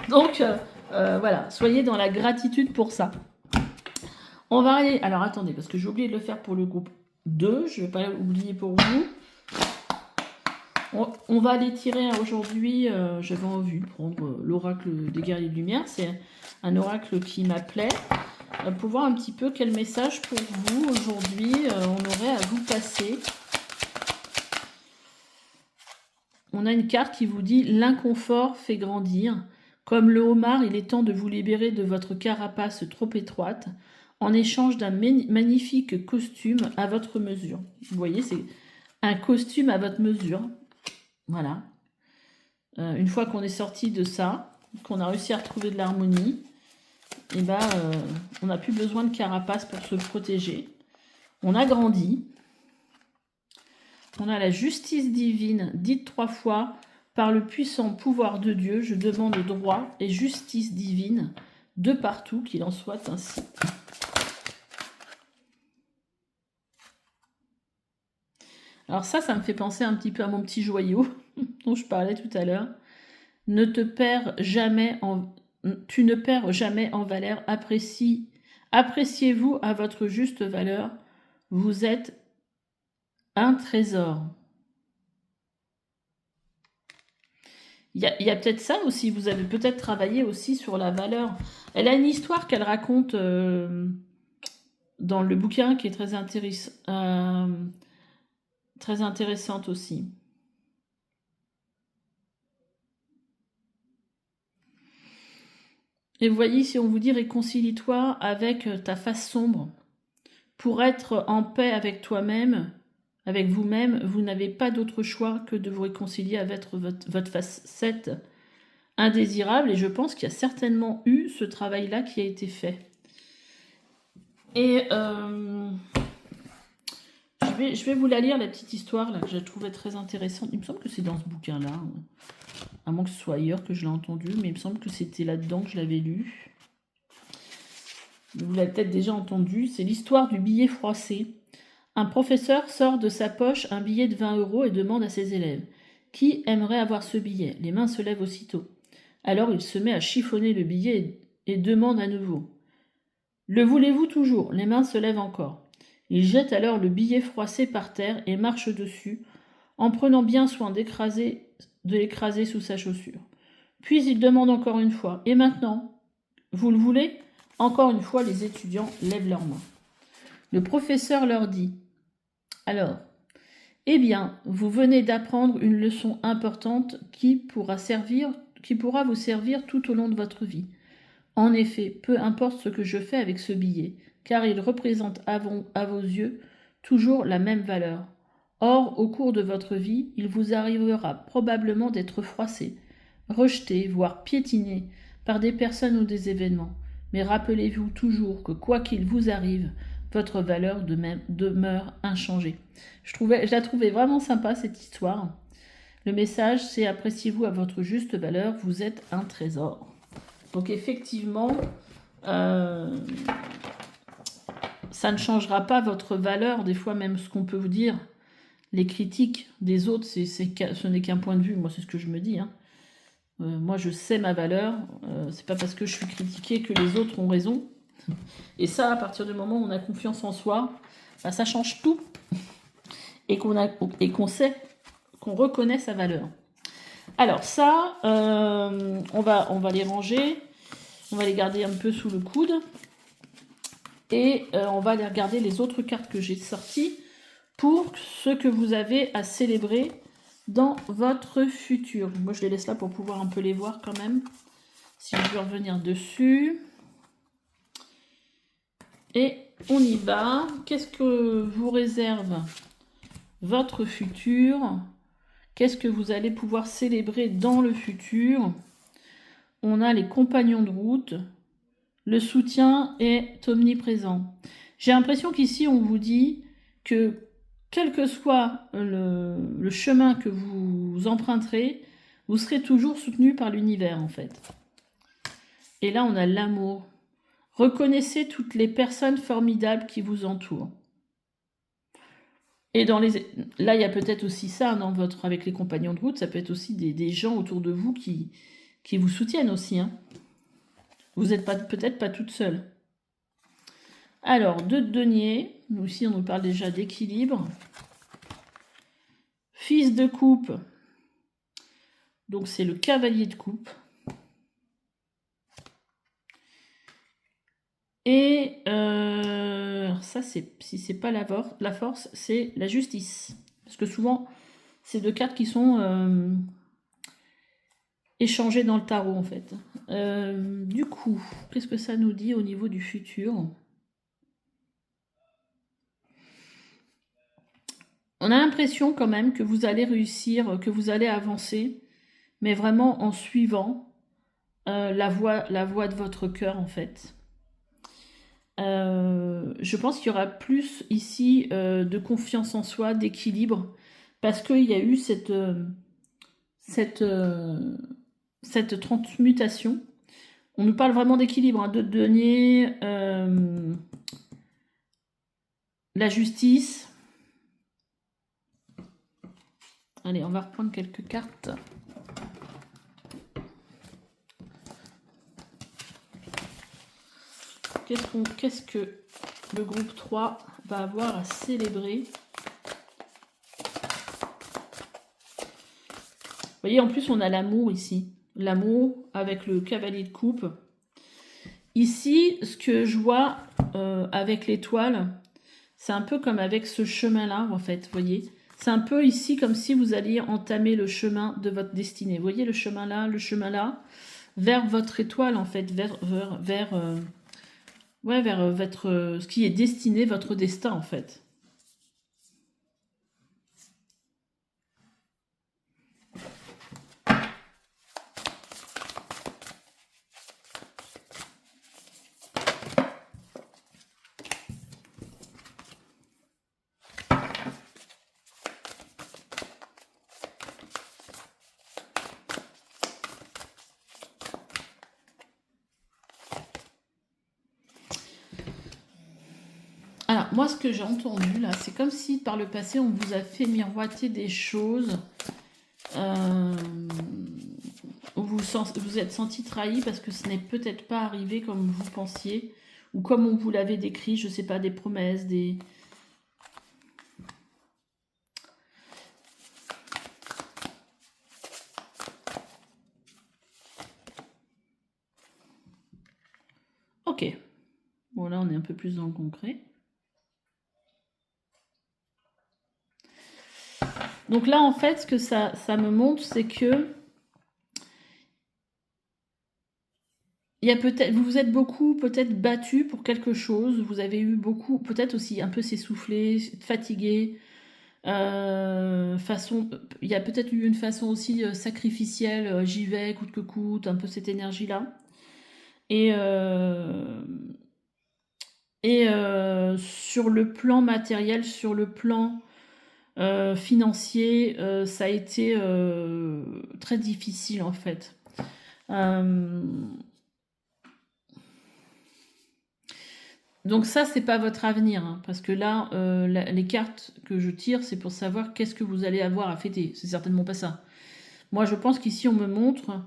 Donc, voilà, soyez dans la gratitude pour ça. On va aller... Alors, attendez, parce que j'ai oublié de le faire pour le groupe 2. Je ne vais pas l'oublier pour vous. On va aller tirer aujourd'hui, j'avais envie de prendre l'oracle des guerriers de lumière. C'est un oracle qui m'appelait. Pour voir un petit peu quel message pour vous aujourd'hui on aurait à vous passer. On a une carte qui vous dit « L'inconfort fait grandir. Comme le homard, il est temps de vous libérer de votre carapace trop étroite en échange d'un magnifique costume à votre mesure. » Vous voyez, c'est un costume à votre mesure. Voilà. Une fois qu'on est sorti de ça, qu'on a réussi à retrouver de l'harmonie, et ben, on n'a plus besoin de carapace pour se protéger. On a grandi. On a la justice divine, dite 3 fois, par le puissant pouvoir de Dieu, je demande droit et justice divine de partout, qu'il en soit ainsi. Alors ça me fait penser un petit peu à mon petit joyau dont je parlais tout à l'heure. Ne te perds jamais tu ne perds jamais en valeur. Appréciez-vous à votre juste valeur. Vous êtes un trésor. Il y a peut-être ça aussi. Vous avez peut-être travaillé aussi sur la valeur. Elle a une histoire qu'elle raconte dans le bouquin qui est très intéressante aussi. Et vous voyez, si on vous dit réconcilie-toi avec ta face sombre, pour être en paix avec toi-même, avec vous-même, vous n'avez pas d'autre choix que de vous réconcilier avec votre facette indésirable. Et je pense qu'il y a certainement eu ce travail-là qui a été fait. Et je vais vous la lire, la petite histoire là, que j'ai trouvée très intéressante. Il me semble que c'est dans ce bouquin-là. À moins que ce soit ailleurs que je l'ai entendu, mais il me semble que c'était là-dedans que je l'avais lu. Vous l'avez peut-être déjà entendu. C'est l'histoire du billet froissé. Un professeur sort de sa poche un billet de 20 € et demande à ses élèves « Qui aimerait avoir ce billet ?» Les mains se lèvent aussitôt. Alors il se met à chiffonner le billet et demande à nouveau « Le voulez-vous toujours ?» Les mains se lèvent encore. Il jette alors le billet froissé par terre et marche dessus, en prenant bien soin de l'écraser sous sa chaussure. Puis il demande encore une fois « Et maintenant ? Vous le voulez ?» Encore une fois, les étudiants lèvent leurs mains. Le professeur leur dit « Alors, eh bien, vous venez d'apprendre une leçon importante qui pourra vous servir tout au long de votre vie. En effet, peu importe ce que je fais avec ce billet, car il représente à vos yeux toujours la même valeur. Or, au cours de votre vie, il vous arrivera probablement d'être froissé, rejeté, voire piétiné par des personnes ou des événements. Mais rappelez-vous toujours que quoi qu'il vous arrive, votre valeur demeure inchangée. Je la trouvais vraiment sympa cette histoire. Le message, c'est appréciez-vous à votre juste valeur, vous êtes un trésor. Donc effectivement, ça ne changera pas votre valeur. Des fois même ce qu'on peut vous dire, les critiques des autres, ce n'est qu'un point de vue. Moi c'est ce que je me dis. Moi je sais ma valeur. C'est pas parce que je suis critiquée que les autres ont raison. Et ça, à partir du moment où on a confiance en soi, bah, ça change tout. Et qu'on sait, qu'on reconnaît sa valeur. Alors ça, on va les ranger. On va les garder un peu sous le coude. Et on va aller regarder les autres cartes que j'ai sorties pour ce que vous avez à célébrer dans votre futur. Moi, je les laisse là pour pouvoir un peu les voir quand même. Si je veux revenir dessus. Et on y va. Qu'est-ce que vous réserve votre futur? Qu'est-ce que vous allez pouvoir célébrer dans le futur? On a les compagnons de route. Le soutien est omniprésent. J'ai l'impression qu'ici, on vous dit que quel que soit le chemin que vous emprunterez, vous serez toujours soutenu par l'univers, en fait. Et là, on a l'amour. Reconnaissez toutes les personnes formidables qui vous entourent. Et là, il y a peut-être aussi ça avec les compagnons de route, ça peut être aussi des gens autour de vous qui vous soutiennent aussi. Hein. Vous n'êtes peut-être pas toute seule. Alors, 2 de denier. Nous aussi, on nous parle déjà d'équilibre. Fils de coupe. Donc, c'est le cavalier de coupe. Et ça, si c'est pas la force, c'est la justice. Parce que souvent, c'est 2 cartes qui sont échangées dans le tarot, en fait. Du coup, qu'est-ce que ça nous dit au niveau du futur ? On a l'impression quand même que vous allez réussir, que vous allez avancer, mais vraiment en suivant la voie de votre cœur, en fait. Je pense qu'il y aura plus ici de confiance en soi, d'équilibre, parce qu'il y a eu cette transmutation. On nous parle vraiment d'équilibre, hein, de denier, la justice. Allez, on va reprendre quelques cartes. Qu'est-ce que le groupe 3 va avoir à célébrer? Vous voyez, en plus, on a l'amour ici. L'amour avec le cavalier de coupe. Ici, ce que je vois avec l'étoile, c'est un peu comme avec ce chemin-là, en fait, vous voyez. C'est un peu ici comme si vous alliez entamer le chemin de votre destinée. Vous voyez le chemin là, vers votre étoile, en fait, vers votre, ce qui est destiné, votre destin, en fait. Alors, moi, ce que j'ai entendu, là, c'est comme si, par le passé, on vous a fait miroiter des choses où vous êtes senti trahi parce que ce n'est peut-être pas arrivé comme vous pensiez ou comme on vous l'avait décrit, je ne sais pas, des promesses, des... Ok. Bon, là, on est un peu plus dans le concret. Donc là, en fait, ce que ça me montre, c'est que vous vous êtes beaucoup peut-être battu pour quelque chose, vous avez eu beaucoup, peut-être aussi un peu s'essoufflé, fatigué, il y a peut-être eu une façon aussi sacrificielle, j'y vais coûte que coûte, un peu cette énergie-là. Et sur le plan matériel, sur le plan financier, ça a été très difficile en fait. Donc ça, c'est pas votre avenir, hein, parce que là, les cartes que je tire, c'est pour savoir qu'est-ce que vous allez avoir à fêter. C'est certainement pas ça. Moi, je pense qu'ici, on me montre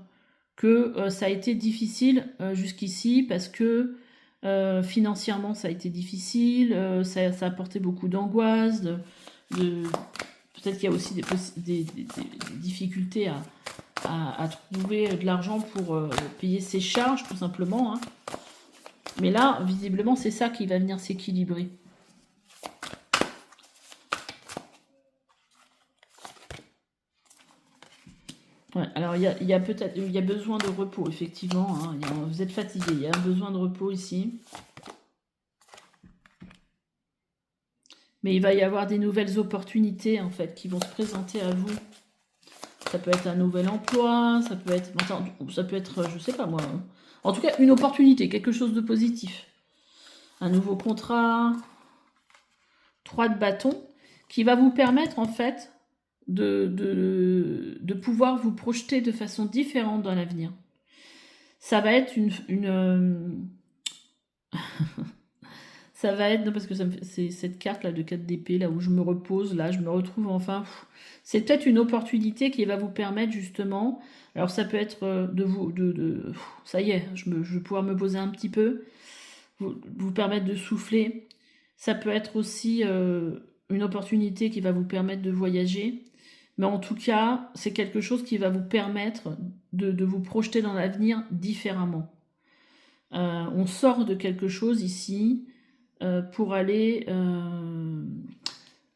que ça a été difficile jusqu'ici, parce que financièrement, ça a été difficile, ça a apporté beaucoup d'angoisse, peut-être qu'il y a aussi des difficultés à trouver de l'argent pour payer ses charges, tout simplement, hein. Mais là, visiblement, c'est ça qui va venir s'équilibrer. Ouais, alors il y a peut-être, il y a besoin de repos, effectivement. Hein, vous êtes fatigué, il y a un besoin de repos ici. Mais il va y avoir des nouvelles opportunités, en fait, qui vont se présenter à vous. Ça peut être un nouvel emploi, ça peut être, je sais pas moi. En tout cas, une opportunité, quelque chose de positif. Un nouveau contrat, 3 de bâton, qui va vous permettre, en fait, de pouvoir vous projeter de façon différente dans l'avenir. Ça va être ça va être, non, parce que c'est cette carte là de 4 d'épée, là où je me repose, là je me retrouve enfin. C'est peut-être une opportunité qui va vous permettre justement, alors ça peut être ça y est, je vais pouvoir me poser un petit peu, vous permettre de souffler. Ça peut être aussi une opportunité qui va vous permettre de voyager. Mais en tout cas, c'est quelque chose qui va vous permettre de vous projeter dans l'avenir différemment. On sort de quelque chose ici pour aller...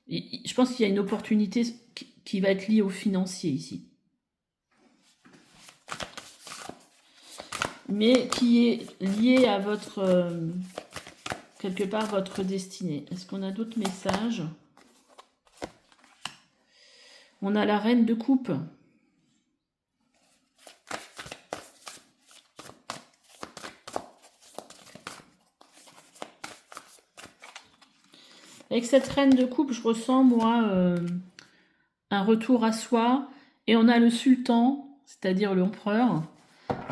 je pense qu'il y a une opportunité qui va être liée au financier ici. Mais qui est liée à votre... quelque part votre destinée. Est-ce qu'on a d'autres messages? On a la reine de coupe. Avec cette reine de coupe, je ressens, moi, un retour à soi. Et on a le sultan, c'est-à-dire l'empereur.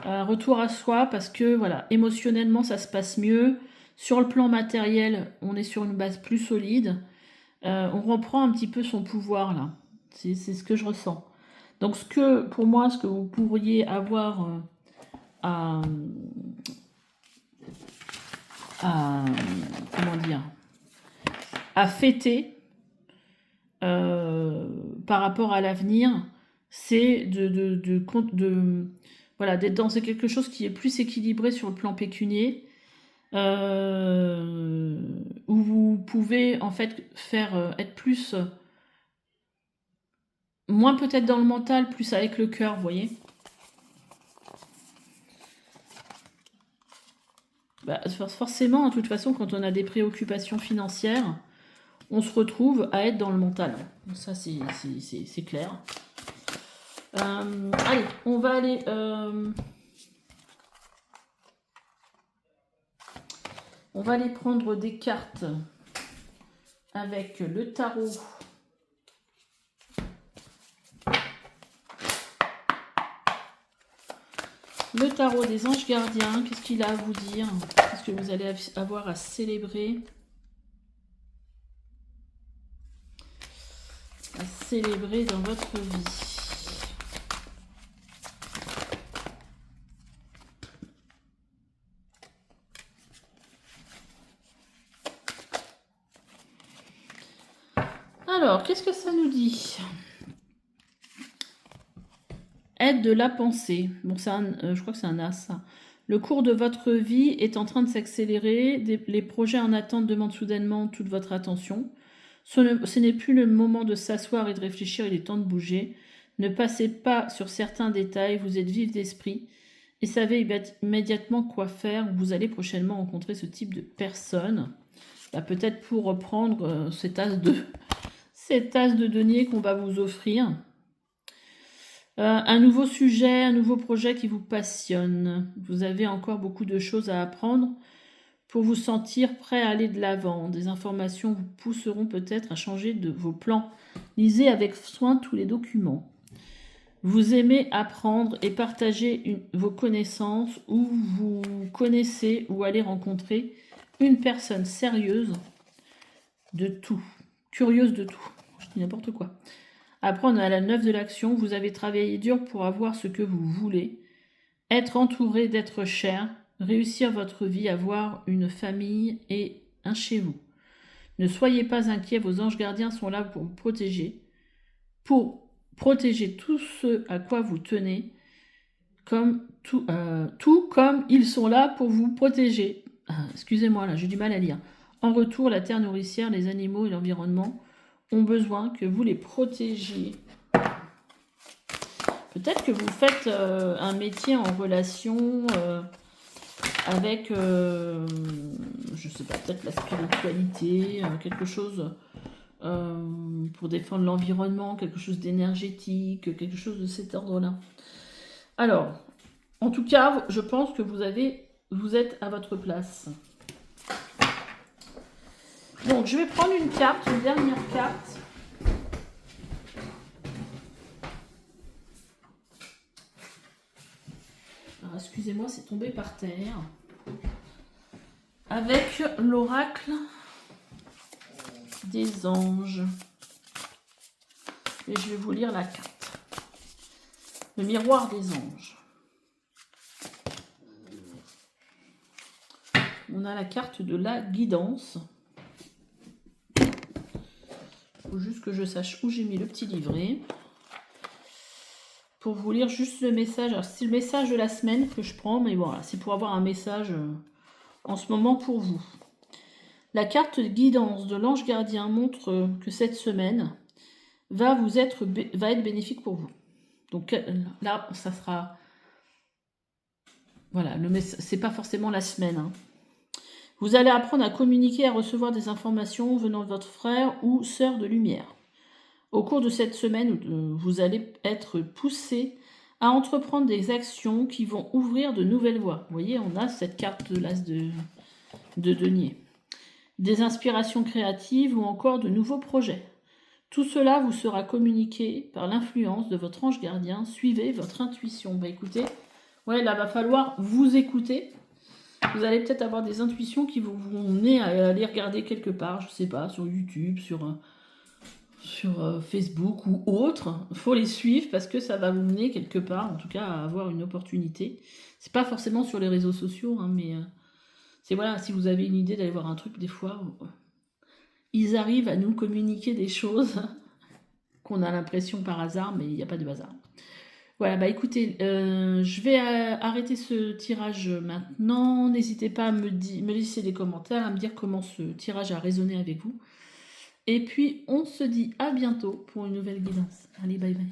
Un retour à soi parce que, voilà, émotionnellement, ça se passe mieux. Sur le plan matériel, on est sur une base plus solide. On reprend un petit peu son pouvoir, là. C'est ce que je ressens. Donc, pour moi, ce que vous pourriez avoir comment dire, à fêter par rapport à l'avenir, c'est voilà, d'être dans quelque chose qui est plus équilibré sur le plan pécunier, où vous pouvez en fait être plus, moins peut-être dans le mental, plus avec le cœur, vous voyez. Bah, forcément, de toute façon, quand on a des préoccupations financières, on se retrouve à être dans le mental. Ça, c'est clair. Allez, on va aller... on va aller prendre des cartes avec le tarot. Le tarot des anges gardiens, qu'est-ce qu'il a à vous dire? Qu'est-ce que vous allez avoir à célébrer? À célébrer dans votre vie. Alors, qu'est-ce que ça nous dit? Aide de la pensée. Bon, je crois que c'est un as, ça. Le cours de votre vie est en train de s'accélérer. Les projets en attente demandent soudainement toute votre attention. Ce n'est plus le moment de s'asseoir et de réfléchir, il est temps de bouger. Ne passez pas sur certains détails, vous êtes vif d'esprit et savez immédiatement quoi faire. Vous allez prochainement rencontrer ce type de personne. Bah, peut-être pour reprendre cet as de denier qu'on va vous offrir. Un nouveau sujet, un nouveau projet qui vous passionne. Vous avez encore beaucoup de choses à apprendre pour vous sentir prêt à aller de l'avant. Des informations vous pousseront peut-être à changer de vos plans. Lisez avec soin tous les documents. Vous aimez apprendre et partager vos connaissances, ou vous connaissez ou allez rencontrer une personne sérieuse de tout, curieuse de tout. Je dis n'importe quoi. Apprendre à la 9 de l'action, vous avez travaillé dur pour avoir ce que vous voulez, être entouré d'être cher, réussir votre vie, avoir une famille et un chez vous. Ne soyez pas inquiets, vos anges gardiens sont là pour vous protéger, pour protéger tout ce à quoi vous tenez, tout comme ils sont là pour vous protéger. Excusez-moi, là, j'ai du mal à lire. En retour, la terre nourricière, les animaux et l'environnement ont besoin que vous les protégiez. Peut-être que vous faites un métier en relation avec, je sais pas, peut-être la spiritualité, quelque chose pour défendre l'environnement, quelque chose d'énergétique, quelque chose de cet ordre-là. Alors, en tout cas, je pense que vous êtes à votre place. Donc, je vais prendre une carte, une dernière carte. Alors, excusez-moi, c'est tombé par terre. Avec l'oracle des anges. Et je vais vous lire la carte. Le miroir des anges. On a la carte de la guidance. Il faut juste que je sache où j'ai mis le petit livret. Pour vous lire juste le message. Alors, c'est le message de la semaine que je prends, mais voilà, c'est pour avoir un message en ce moment pour vous. La carte de guidance de l'ange gardien montre que cette semaine va être bénéfique pour vous. Donc là, ça sera... Voilà, c'est pas forcément la semaine. Hein. Vous allez apprendre à communiquer et à recevoir des informations venant de votre frère ou sœur de lumière. Au cours de cette semaine, vous allez être poussé à entreprendre des actions qui vont ouvrir de nouvelles voies. Vous voyez, on a cette carte de l'as de denier. Des inspirations créatives ou encore de nouveaux projets. Tout cela vous sera communiqué par l'influence de votre ange gardien. Suivez votre intuition. Bah écoutez, ouais, là va falloir vous écouter. Vous allez peut-être avoir des intuitions qui vont vous mener à aller regarder quelque part, je sais pas, sur YouTube, sur Facebook ou autre. Il faut les suivre parce que ça va vous mener quelque part, en tout cas à avoir une opportunité. C'est pas forcément sur les réseaux sociaux, hein, mais c'est voilà, si vous avez une idée d'aller voir un truc, des fois, ils arrivent à nous communiquer des choses qu'on a l'impression par hasard, mais il n'y a pas de hasard. Voilà, bah écoutez, je vais arrêter ce tirage maintenant. N'hésitez pas à me laisser des commentaires, à me dire comment ce tirage a résonné avec vous. Et puis, on se dit à bientôt pour une nouvelle guidance. Allez, bye bye.